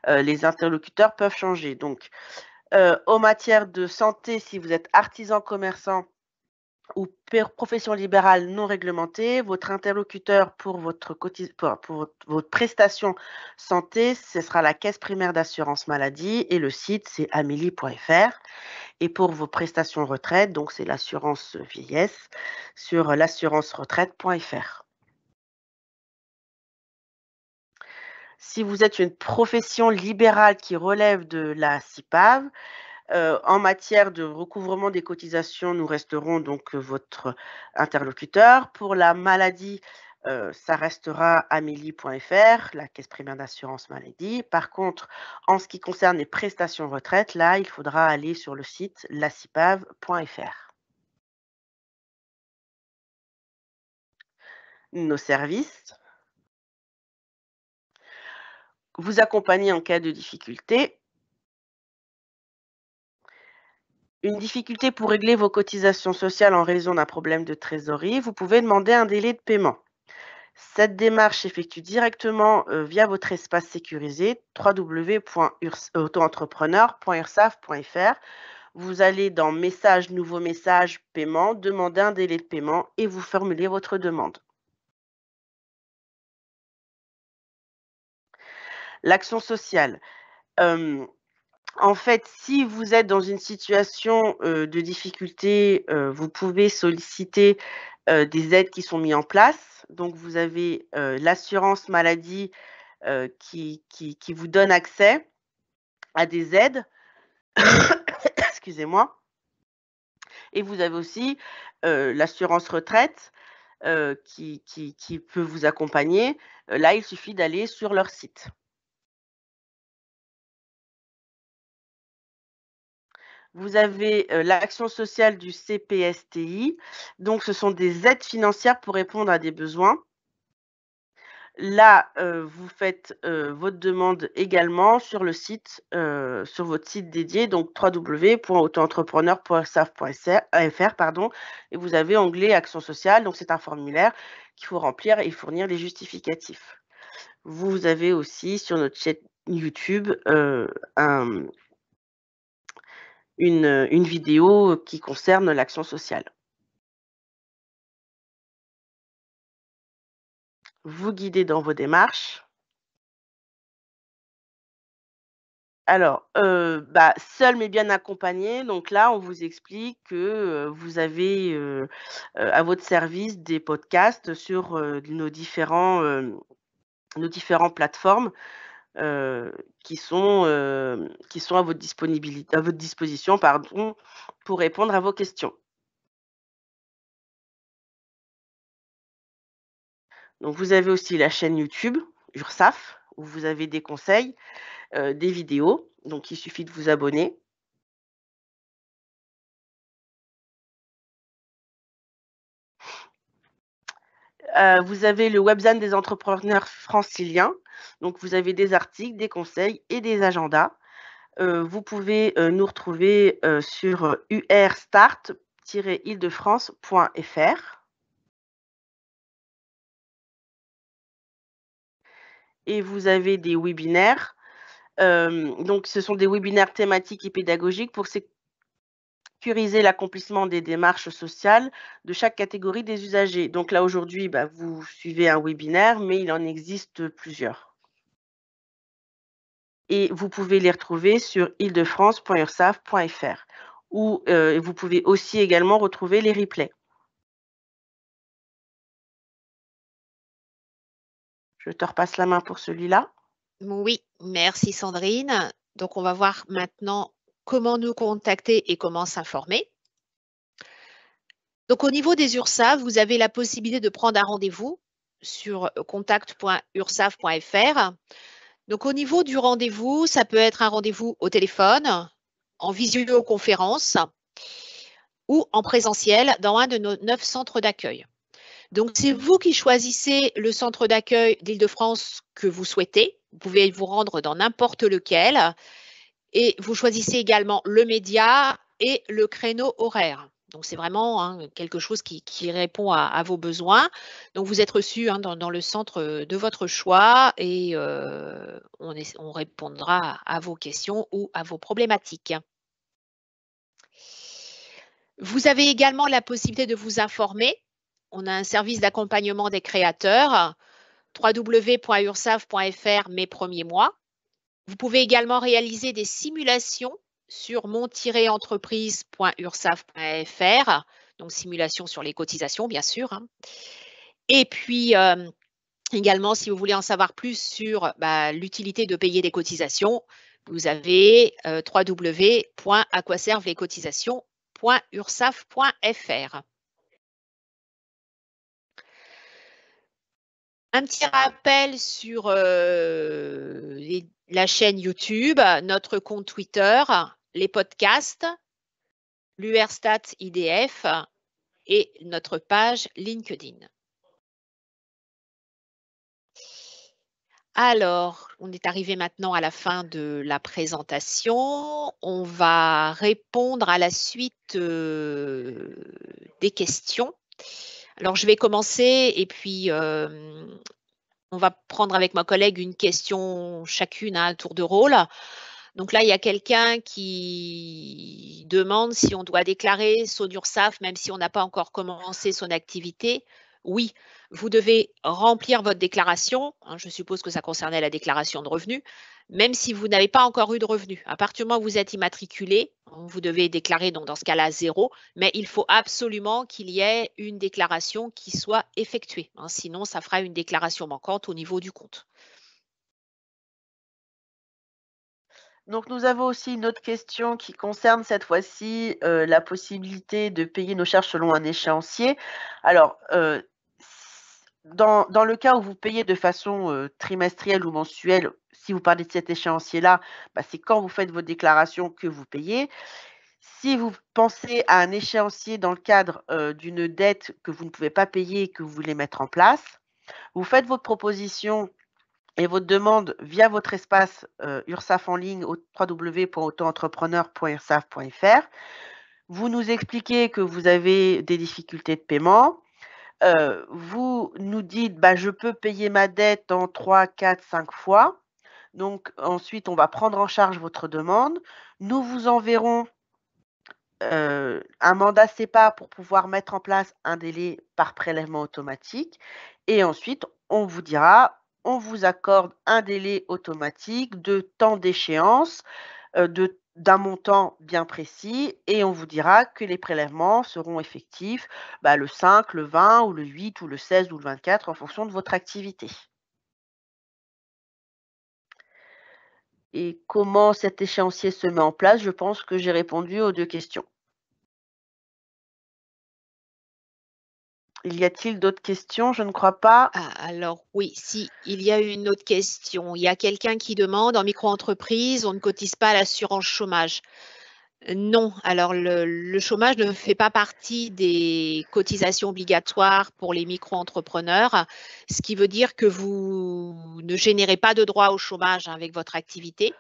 les interlocuteurs peuvent changer. Donc, en matière de santé, si vous êtes artisan, commerçant ou profession libérale non réglementée, votre interlocuteur pour votre prestation santé, ce sera la caisse primaire d'assurance maladie et le site, c'est amélie.fr. Et pour vos prestations retraite, donc c'est l'assurance vieillesse sur l'assurance-retraite.fr. Si vous êtes une profession libérale qui relève de la CIPAV, en matière de recouvrement des cotisations, nous resterons donc votre interlocuteur. Pour la maladie, ça restera amélie.fr, la caisse primaire d'assurance maladie. Par contre, en ce qui concerne les prestations retraite, là, il faudra aller sur le site lacipav.fr. Nos services vous accompagner en cas de difficulté. Une difficulté pour régler vos cotisations sociales en raison d'un problème de trésorerie, vous pouvez demander un délai de paiement. Cette démarche s'effectue directement via votre espace sécurisé www.autoentrepreneur.ursaf.fr. Vous allez dans Messages, Nouveaux messages, Paiement, demander un délai de paiement et vous formulez votre demande. L'action sociale. En fait, si vous êtes dans une situation de difficulté, vous pouvez solliciter des aides qui sont mises en place. Donc, vous avez l'assurance maladie qui vous donne accès à des aides. Excusez-moi. Et vous avez aussi l'assurance retraite qui peut vous accompagner. Là, il suffit d'aller sur leur site. Vous avez l'action sociale du CPSTI. Donc, ce sont des aides financières pour répondre à des besoins. Là, vous faites votre demande également sur le site, sur votre site dédié, donc www.autoentrepreneur.ursaf.fr, pardon, et vous avez onglet Action sociale. Donc, c'est un formulaire qu'il faut remplir et fournir les justificatifs. Vous avez aussi sur notre chaîne YouTube une vidéo qui concerne l'action sociale. Vous guidez dans vos démarches. Alors, seul mais bien accompagné, donc là, on vous explique que, vous avez, à votre service des podcasts sur, nos différentes plateformes, qui sont à votre disposition, pardon, pour répondre à vos questions. Donc vous avez aussi la chaîne YouTube URSAF, où vous avez des conseils, des vidéos, donc il suffit de vous abonner. Vous avez le Webzine des entrepreneurs franciliens, donc vous avez des articles, des conseils et des agendas. Vous pouvez, nous retrouver, sur urstart-île-de-france.fr. Et vous avez des webinaires, donc ce sont des webinaires thématiques et pédagogiques pour sécuriser l'accomplissement des démarches sociales de chaque catégorie des usagers. Donc là, aujourd'hui, vous suivez un webinaire, mais il en existe plusieurs. Et vous pouvez les retrouver sur île-de-france.ursaf.fr ou vous pouvez aussi également retrouver les replays. Je te repasse la main pour celui-là. Oui, merci Sandrine. Donc, on va voir maintenant comment nous contacter et comment s'informer. Donc, au niveau des URSAF, vous avez la possibilité de prendre un rendez-vous sur contact.ursaf.fr. Donc, au niveau du rendez-vous, ça peut être un rendez-vous au téléphone, en visioconférence ou en présentiel dans un de nos 9 centres d'accueil. Donc, c'est vous qui choisissez le centre d'accueil d'Île-de-France que vous souhaitez. Vous pouvez vous rendre dans n'importe lequel et vous choisissez également le média et le créneau horaire. Donc, c'est vraiment quelque chose qui répond à vos besoins. Donc, vous êtes reçu dans le centre de votre choix et on répondra à vos questions ou à vos problématiques. Vous avez également la possibilité de vous informer. On a un service d'accompagnement des créateurs, www.ursaf.fr mes premiers mois. Vous pouvez également réaliser des simulations sur mon-entreprise.ursaf.fr, donc simulation sur les cotisations, bien sûr. Et puis, également, si vous voulez en savoir plus sur l'utilité de payer des cotisations, vous avez www.aquaservent-les-cotisations.ursaf.fr. Un petit rappel sur la chaîne YouTube, notre compte Twitter, les podcasts, l'URSTAT IDF et notre page LinkedIn. Alors, on est arrivé maintenant à la fin de la présentation. On va répondre à la suite des questions. Alors, je vais commencer et puis on va prendre avec ma collègue une question chacune à un tour de rôle. Donc là, il y a quelqu'un qui demande si on doit déclarer son URSSAF même si on n'a pas encore commencé son activité. Oui, vous devez remplir votre déclaration. Je suppose que ça concernait la déclaration de revenus, même si vous n'avez pas encore eu de revenus. À partir du moment où vous êtes immatriculé, vous devez déclarer donc dans ce cas-là 0, mais il faut absolument qu'il y ait une déclaration qui soit effectuée. Sinon, ça fera une déclaration manquante au niveau du compte. Donc, nous avons aussi une autre question qui concerne cette fois-ci la possibilité de payer nos charges selon un échéancier. Alors, dans le cas où vous payez de façon trimestrielle ou mensuelle, si vous parlez de cet échéancier-là, bah, c'est quand vous faites vos déclarations que vous payez. Si vous pensez à un échéancier dans le cadre d'une dette que vous ne pouvez pas payer et que vous voulez mettre en place, vous faites votre proposition et votre demande via votre espace URSSAF en ligne au www.autoentrepreneur.ursaf.fr. Vous nous expliquez que vous avez des difficultés de paiement. Vous nous dites: «Bah, je peux payer ma dette en 3, 4, 5 fois». Donc ensuite, on va prendre en charge votre demande. Nous vous enverrons un mandat CEPA pour pouvoir mettre en place un délai par prélèvement automatique et ensuite on vous dira: «On vous accorde un délai automatique de temps d'échéance d'un montant bien précis» et on vous dira que les prélèvements seront effectifs, bah, le 5, le 20 ou le 8 ou le 16 ou le 24 en fonction de votre activité. Et comment cet échéancier se met en place? Je pense que j'ai répondu aux 2 questions. Y a-t-il d'autres questions? Je ne crois pas. Ah, alors oui, si, il y a une autre question. Il y a quelqu'un qui demande, en micro-entreprise, on ne cotise pas à l'assurance chômage. Non, alors le chômage ne fait pas partie des cotisations obligatoires pour les micro-entrepreneurs, ce qui veut dire que vous ne générez pas de droit au chômage avec votre activité.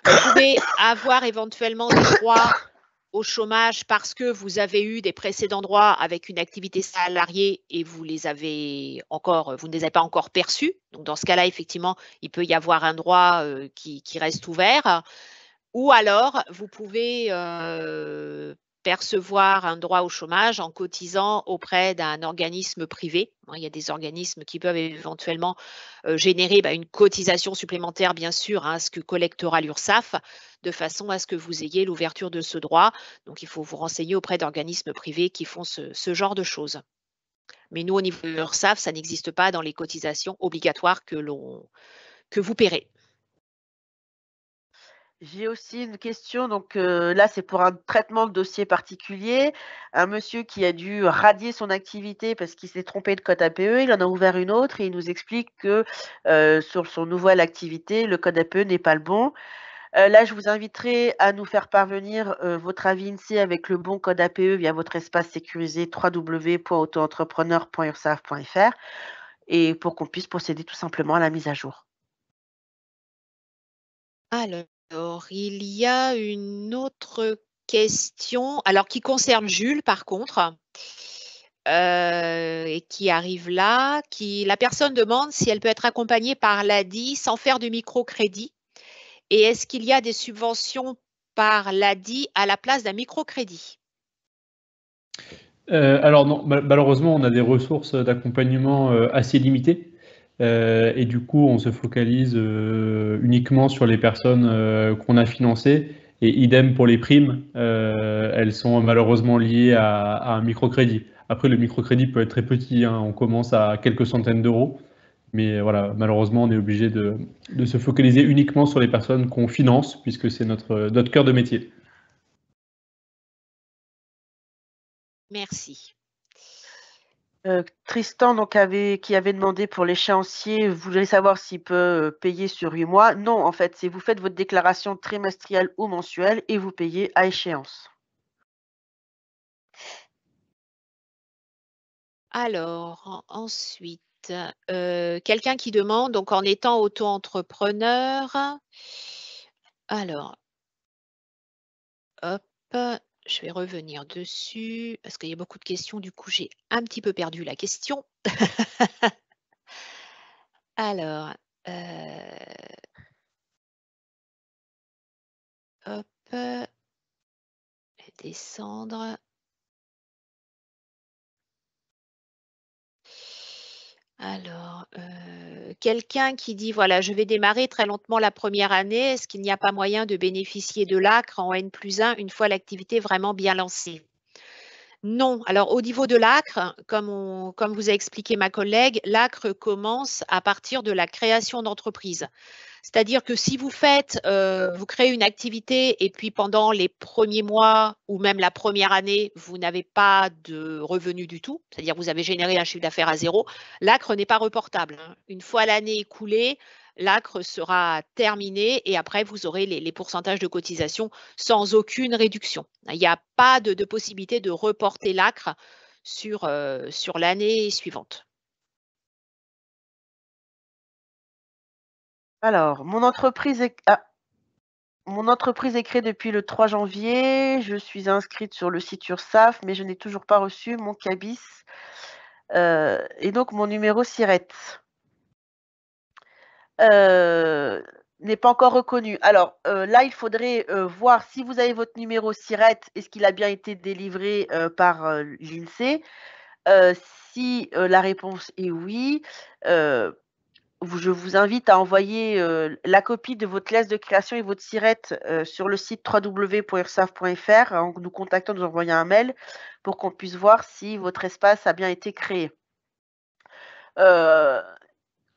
Vous pouvez avoir éventuellement des droits au chômage parce que vous avez eu des précédents droits avec une activité salariée et vous ne les avez pas encore perçus. Donc dans ce cas-là, effectivement, il peut y avoir un droit qui reste ouvert. Ou alors, vous pouvez percevoir un droit au chômage en cotisant auprès d'un organisme privé. Il y a des organismes qui peuvent éventuellement générer une cotisation supplémentaire, bien sûr, à ce que collectera l'URSSAF, de façon à ce que vous ayez l'ouverture de ce droit. Donc, il faut vous renseigner auprès d'organismes privés qui font ce genre de choses. Mais nous, au niveau de l'URSSAF, ça n'existe pas dans les cotisations obligatoires que vous paierez. J'ai aussi une question, donc là, c'est pour un traitement de dossier particulier. Un monsieur qui a dû radier son activité parce qu'il s'est trompé de code APE, il en a ouvert une autre et il nous explique que sur son nouvelle activité, le code APE n'est pas le bon. Là, je vous inviterai à nous faire parvenir votre avis INSEE avec le bon code APE via votre espace sécurisé www.autoentrepreneur.ursaf.fr et pour qu'on puisse procéder tout simplement à la mise à jour. Alors, il y a une autre question, alors qui concerne Jules par contre, et qui arrive là, la personne demande si elle peut être accompagnée par l'ADI sans faire de microcrédit. Et est-ce qu'il y a des subventions par l'ADI à la place d'un microcrédit? Alors non, malheureusement, on a des ressources d'accompagnement assez limitées. Et du coup, on se focalise uniquement sur les personnes qu'on a financées. Et idem pour les primes, elles sont malheureusement liées à un microcrédit. Après, le microcrédit peut être très petit, hein, on commence à quelques centaines d'euros. Mais voilà, malheureusement, on est obligé de se focaliser uniquement sur les personnes qu'on finance, puisque c'est notre cœur de métier. Merci. Tristan donc qui avait demandé pour l'échéancier, voulait savoir s'il peut payer sur 8 mois. Non, en fait, c'est vous faites votre déclaration trimestrielle ou mensuelle et vous payez à échéance. Alors, ensuite, quelqu'un qui demande, donc en étant auto-entrepreneur, alors, hop, je vais revenir dessus parce qu'il y a beaucoup de questions, du coup, j'ai un petit peu perdu la question. Alors, hop, descendre. Alors, quelqu'un qui dit: «Voilà, je vais démarrer très lentement la première année. Est-ce qu'il n'y a pas moyen de bénéficier de l'ACRE en N+1 une fois l'activité vraiment bien lancée?» Non. Alors au niveau de l'ACRE, comme vous a expliqué ma collègue, l'ACRE commence à partir de la création d'entreprise. C'est-à-dire que si vous vous créez une activité et puis pendant les premiers mois ou même la première année, vous n'avez pas de revenus du tout, c'est-à-dire vous avez généré un chiffre d'affaires à zéro, l'ACRE n'est pas reportable, hein. Une fois l'année écoulée, l'ACRE sera terminé et après vous aurez les pourcentages de cotisation sans aucune réduction. Il n'y a pas de possibilité de reporter l'ACRE sur l'année suivante. Alors, mon entreprise est créée depuis le 3 janvier. Je suis inscrite sur le site URSSAF, mais je n'ai toujours pas reçu mon CABIS et donc mon numéro SIRET n'est pas encore reconnu. Alors là, il faudrait voir si vous avez votre numéro SIRET, est-ce qu'il a bien été délivré par l'INSEE. Si la réponse est oui, je vous invite à envoyer la copie de votre lettre de création et votre SIRET sur le site www.ursaf.fr en nous contactant, nous envoyant un mail pour qu'on puisse voir si votre espace a bien été créé.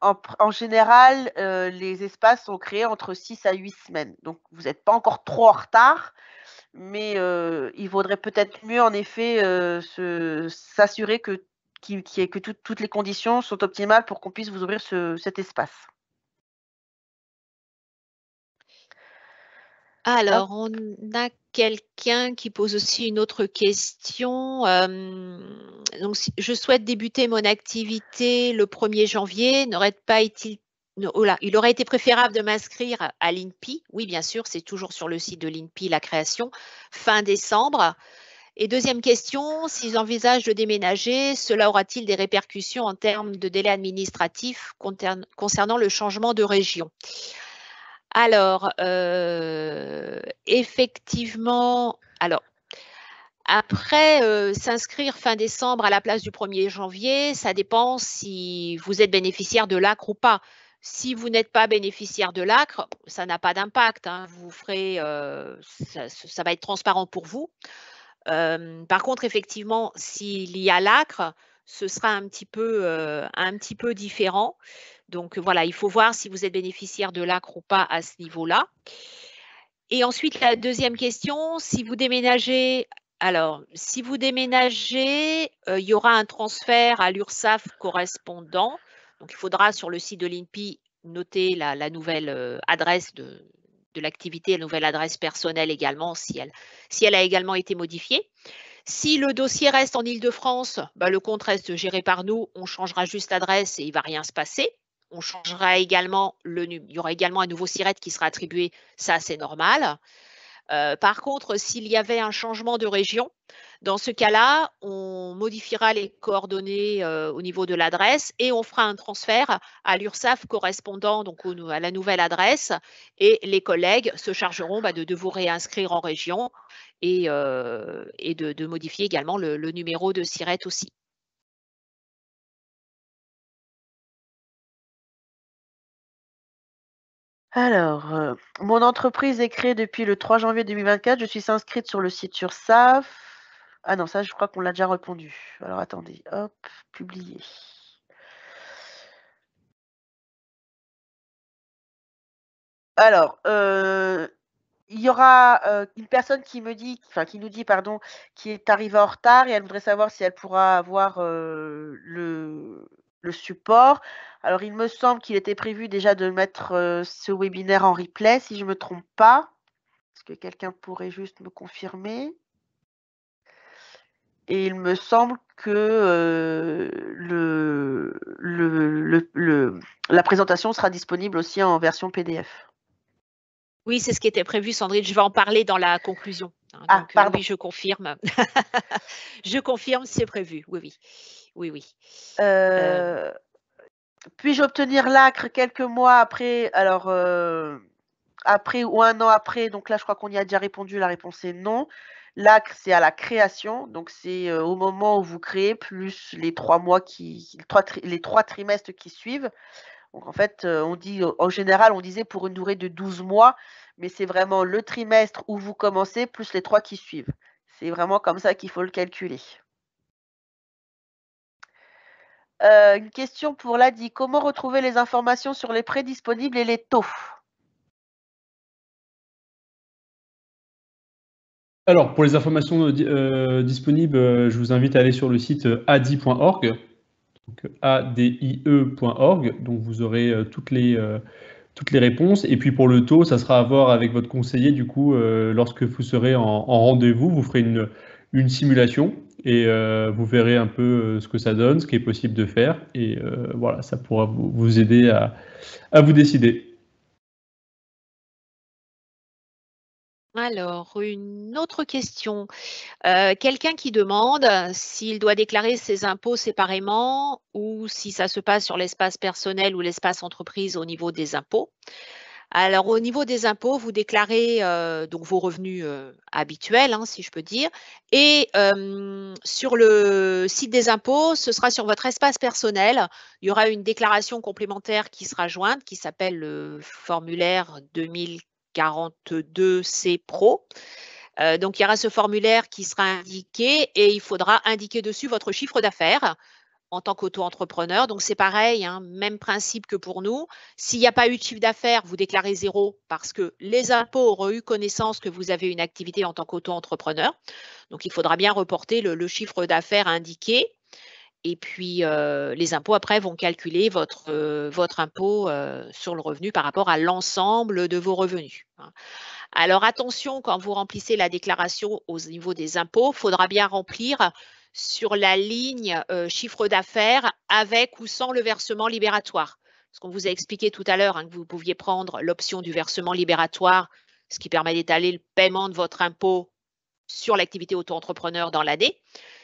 En général, les espaces sont créés entre 6 à 8 semaines. Donc, vous n'êtes pas encore trop en retard, mais il vaudrait peut-être mieux, en effet, s'assurer que toutes les conditions sont optimales pour qu'on puisse vous ouvrir cet espace. Alors, on a quelqu'un qui pose aussi une autre question. Donc, si je souhaite débuter mon activité le 1er janvier, il aurait été préférable de m'inscrire à l'INPI. Oui, bien sûr, c'est toujours sur le site de l'INPI, la création, fin décembre. Et deuxième question, s'ils envisagent de déménager, cela aura-t-il des répercussions en termes de délai administratif concernant le changement de région? Alors, effectivement, après, s'inscrire fin décembre à la place du 1er janvier, ça dépend si vous êtes bénéficiaire de l'ACRE ou pas. Si vous n'êtes pas bénéficiaire de l'ACRE, ça n'a pas d'impact, hein. Vous ferez, ça va être transparent pour vous. Par contre, effectivement, s'il y a l'ACRE, ce sera un petit peu différent. Donc voilà, il faut voir si vous êtes bénéficiaire de l'ACRE ou pas à ce niveau-là. Et ensuite, la deuxième question, si vous déménagez, il y aura un transfert à l'URSSAF correspondant. Donc, il faudra sur le site de l'INPI noter la nouvelle adresse de l'activité, la nouvelle adresse personnelle également, si elle a également été modifiée. Si le dossier reste en Île-de-France, le compte reste géré par nous, on changera juste l'adresse et il ne va rien se passer. On changera également il y aura également un nouveau SIRET qui sera attribué, ça c'est normal. Par contre, s'il y avait un changement de région, dans ce cas-là, on modifiera les coordonnées au niveau de l'adresse et on fera un transfert à l'URSSAF correspondant donc à la nouvelle adresse et les collègues se chargeront de vous réinscrire en région et de modifier également le numéro de SIRET aussi. Alors, mon entreprise est créée depuis le 3 janvier 2024. Je suis inscrite sur le site URSSAF. Ah non, ça, je crois qu'on l'a déjà répondu. Alors, attendez, hop, publier. Alors, il y aura une personne qui nous dit, qui est arrivée en retard et elle voudrait savoir si elle pourra avoir le support. Alors, il me semble qu'il était prévu déjà de mettre ce webinaire en replay, si je ne me trompe pas. Est-ce que quelqu'un pourrait juste me confirmer? Et il me semble que la présentation sera disponible aussi en version PDF. Oui, c'est ce qui était prévu, Sandrine. Je vais en parler dans la conclusion. Ah, pardon. Oui, je confirme. Je confirme, c'est prévu. Oui. Puis-je obtenir l'ACRE quelques mois après? Alors, après ou 1 an après, donc là, je crois qu'on y a déjà répondu. La réponse est non. L'ACRE, c'est à la création, donc c'est au moment où vous créez, plus les 3 mois les 3 trimestres qui suivent. Donc en fait, on dit, en général, on disait pour une durée de 12 mois, mais c'est vraiment le trimestre où vous commencez plus les 3 qui suivent. C'est vraiment comme ça qu'il faut le calculer. Une question pour Ladi. Comment retrouver les informations sur les prêts disponibles et les taux? Alors, pour les informations disponibles, je vous invite à aller sur le site adi.org, donc adie.org, donc vous aurez toutes les réponses. Et puis pour le taux, ça sera à voir avec votre conseiller. Du coup, lorsque vous serez en rendez-vous, vous ferez une simulation et vous verrez un peu ce que ça donne, ce qui est possible de faire. Et voilà, ça pourra vous aider à vous décider. Alors, une autre question. Quelqu'un qui demande s'il doit déclarer ses impôts séparément ou si ça se passe sur l'espace personnel ou l'espace entreprise au niveau des impôts. Alors, au niveau des impôts, vous déclarez donc vos revenus habituels, hein, si je peux dire. Et sur le site des impôts, ce sera sur votre espace personnel. Il y aura une déclaration complémentaire qui sera jointe, qui s'appelle le formulaire 2042C Pro. Donc, il y aura ce formulaire qui sera indiqué et il faudra indiquer dessus votre chiffre d'affaires en tant qu'auto-entrepreneur. Donc, c'est pareil, hein, même principe que pour nous. S'il n'y a pas eu de chiffre d'affaires, vous déclarez 0 parce que les impôts auront eu connaissance que vous avez une activité en tant qu'auto-entrepreneur. Donc, il faudra bien reporter le chiffre d'affaires indiqué. Et puis, les impôts, après, vont calculer votre impôt sur le revenu par rapport à l'ensemble de vos revenus. Hein. Alors, attention, quand vous remplissez la déclaration au niveau des impôts, il faudra bien remplir sur la ligne chiffre d'affaires avec ou sans le versement libératoire. Parce qu'on vous a expliqué tout à l'heure hein, que vous pouviez prendre l'option du versement libératoire, ce qui permet d'étaler le paiement de votre impôt sur l'activité auto-entrepreneur dans l'année.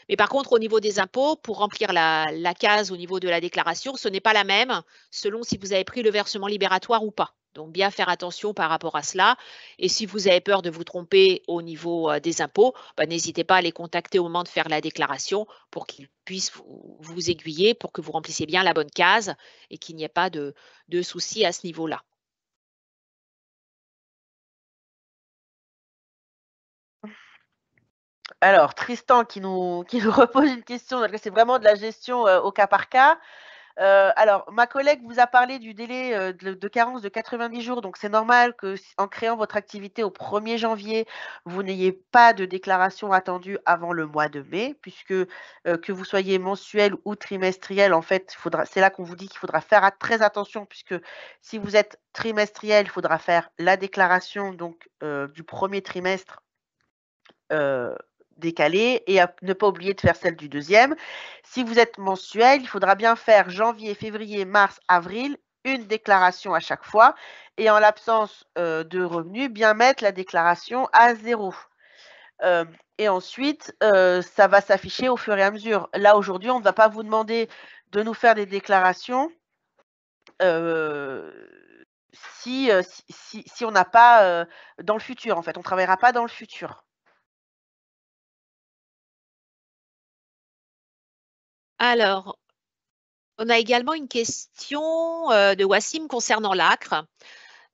Mais par contre, au niveau des impôts, pour remplir la case au niveau de la déclaration, ce n'est pas la même selon si vous avez pris le versement libératoire ou pas. Donc, bien faire attention par rapport à cela. Et si vous avez peur de vous tromper au niveau des impôts, n'hésitez pas à les contacter au moment de faire la déclaration pour qu'ils puissent vous aiguiller, pour que vous remplissiez bien la bonne case et qu'il n'y ait pas de soucis à ce niveau-là. Alors, Tristan qui nous repose une question, c'est vraiment de la gestion au cas par cas. Alors, ma collègue vous a parlé du délai de carence de 90 jours, donc c'est normal qu'en créant votre activité au 1er janvier, vous n'ayez pas de déclaration attendue avant le mois de mai, puisque que vous soyez mensuel ou trimestriel, en fait, c'est là qu'on vous dit qu'il faudra faire très attention, puisque si vous êtes trimestriel, il faudra faire la déclaration donc, du 1er trimestre décalé et ne pas oublier de faire celle du 2e. Si vous êtes mensuel, il faudra bien faire janvier, février, mars, avril, une déclaration à chaque fois et en l'absence de revenus, bien mettre la déclaration à 0. Et ensuite, ça va s'afficher au fur et à mesure. Là, aujourd'hui, on ne va pas vous demander de nous faire des déclarations si on n'a pas dans le futur, en fait. On ne travaillera pas dans le futur. Alors, on a également une question de Wassim concernant l'ACRE.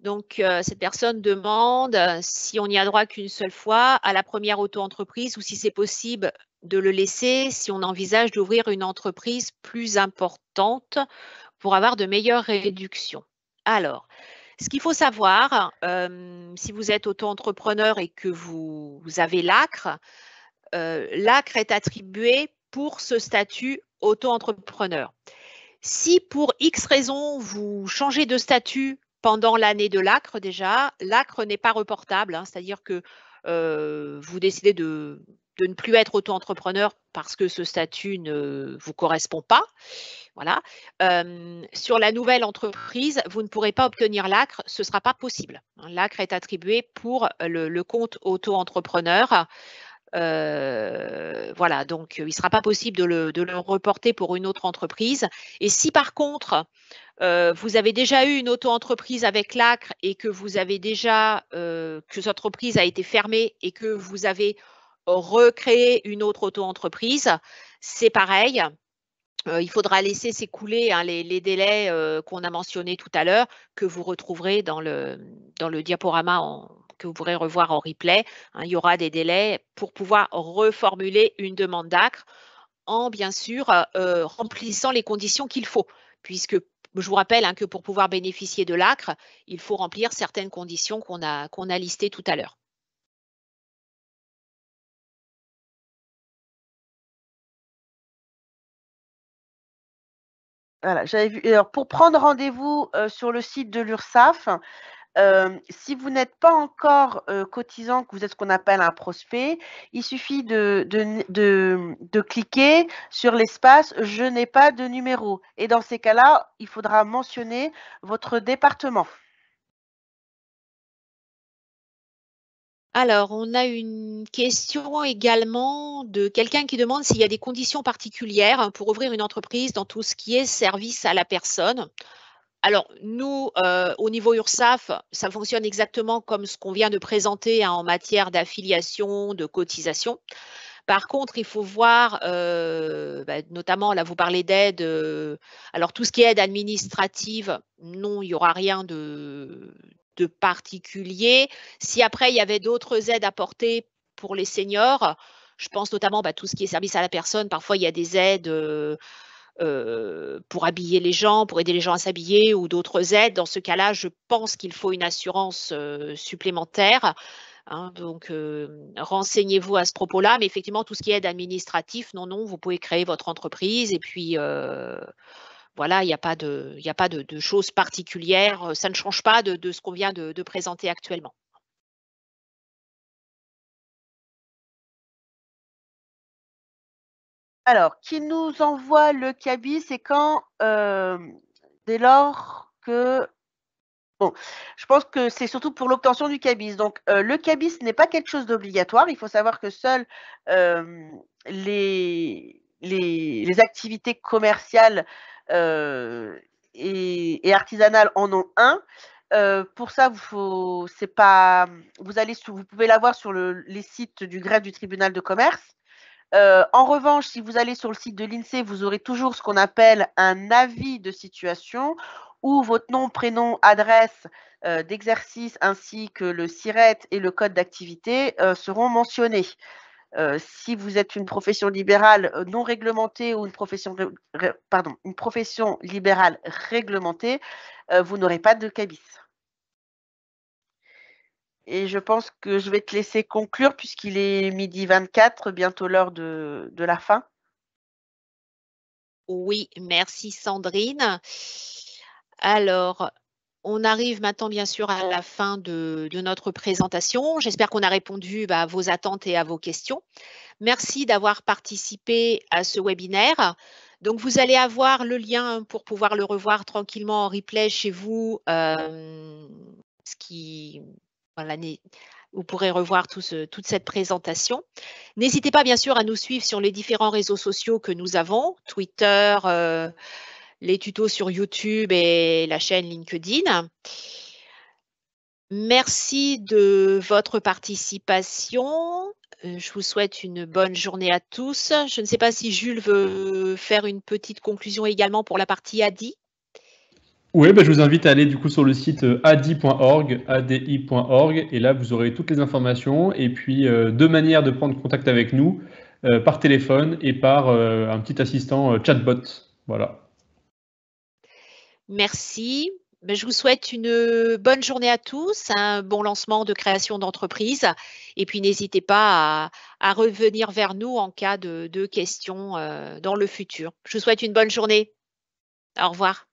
Donc, cette personne demande si on n'y a droit qu'une seule fois à la première auto-entreprise ou si c'est possible de le laisser si on envisage d'ouvrir une entreprise plus importante pour avoir de meilleures réductions. Alors, ce qu'il faut savoir, si vous êtes auto-entrepreneur et que vous avez l'ACRE, l'ACRE est attribué pour ce statut auto-entrepreneur. Si pour X raison, vous changez de statut pendant l'année de l'ACRE déjà, l'ACRE n'est pas reportable, hein, c'est-à-dire que vous décidez de ne plus être auto-entrepreneur parce que ce statut ne vous correspond pas. Voilà. Sur la nouvelle entreprise, vous ne pourrez pas obtenir l'ACRE, ce ne sera pas possible. L'ACRE est attribué pour le compte auto-entrepreneur. Voilà, donc il ne sera pas possible de le reporter pour une autre entreprise. Et si par contre, vous avez déjà eu une auto-entreprise avec l'ACRE et que vous avez déjà, que cette entreprise a été fermée et que vous avez recréé une autre auto-entreprise, c'est pareil. Il faudra laisser s'écouler hein, les délais qu'on a mentionnés tout à l'heure, que vous retrouverez dans le diaporama que vous pourrez revoir en replay. Hein, il y aura des délais pour pouvoir reformuler une demande d'ACRE en, bien sûr, remplissant les conditions qu'il faut. Puisque, je vous rappelle hein, que pour pouvoir bénéficier de l'ACRE, il faut remplir certaines conditions qu'on a listées tout à l'heure. Voilà, j'avais vu. Alors, pour prendre rendez-vous sur le site de l'URSSAF, si vous n'êtes pas encore cotisant, que vous êtes ce qu'on appelle un prospect, il suffit de cliquer sur l'espace Je n'ai pas de numéro. Et dans ces cas-là, il faudra mentionner votre département. Alors, on a une question également de quelqu'un qui demande s'il y a des conditions particulières pour ouvrir une entreprise dans tout ce qui est service à la personne. Alors, nous, au niveau URSSAF, ça fonctionne exactement comme ce qu'on vient de présenter en matière d'affiliation, de cotisation. Par contre, il faut voir, notamment, là, vous parlez d'aide. Alors, tout ce qui est aide administrative, non, il n'y aura rien de particulier. Si après, il y avait d'autres aides apportées pour les seniors, je pense notamment tout ce qui est service à la personne. Parfois, il y a des aides pour habiller les gens, pour aider les gens à s'habiller ou d'autres aides. Dans ce cas-là, je pense qu'il faut une assurance supplémentaire. Hein, donc, renseignez-vous à ce propos-là. Mais effectivement, tout ce qui est aide administratif, non, vous pouvez créer votre entreprise et puis voilà, il n'y a pas de choses particulières. Ça ne change pas de ce qu'on vient de présenter actuellement. Alors, qui nous envoie le CABI, c'est quand, dès lors que bon, je pense que c'est surtout pour l'obtention du CABIS. Donc, le CABIS n'est pas quelque chose d'obligatoire. Il faut savoir que seules les activités commerciales et artisanales en ont un. Pour ça, vous pouvez l'avoir sur les sites du greffe du tribunal de commerce. En revanche, si vous allez sur le site de l'INSEE, vous aurez toujours ce qu'on appelle un avis de situation où votre nom, prénom, adresse d'exercice ainsi que le SIRET et le code d'activité seront mentionnés. Si vous êtes une profession libérale non réglementée ou une profession libérale réglementée, vous n'aurez pas de CABIS. Et je pense que je vais te laisser conclure puisqu'il est 12h24, bientôt l'heure de la fin. Oui, merci Sandrine. Alors, on arrive maintenant bien sûr à la fin de notre présentation. J'espère qu'on a répondu à vos attentes et à vos questions. Merci d'avoir participé à ce webinaire. Donc, vous allez avoir le lien pour pouvoir le revoir tranquillement en replay chez vous. Voilà, vous pourrez revoir toute cette présentation. N'hésitez pas bien sûr à nous suivre sur les différents réseaux sociaux que nous avons, Twitter, les tutos sur YouTube et la chaîne LinkedIn. Merci de votre participation. Je vous souhaite une bonne journée à tous. Je ne sais pas si Jules veut faire une petite conclusion également pour la partie ADI. Oui, je vous invite à aller du coup sur le site adi.org, et là vous aurez toutes les informations et puis deux manières de prendre contact avec nous, par téléphone et par un petit assistant chatbot. Voilà. Merci. Je vous souhaite une bonne journée à tous, un bon lancement de création d'entreprise et puis n'hésitez pas à revenir vers nous en cas de questions dans le futur. Je vous souhaite une bonne journée. Au revoir.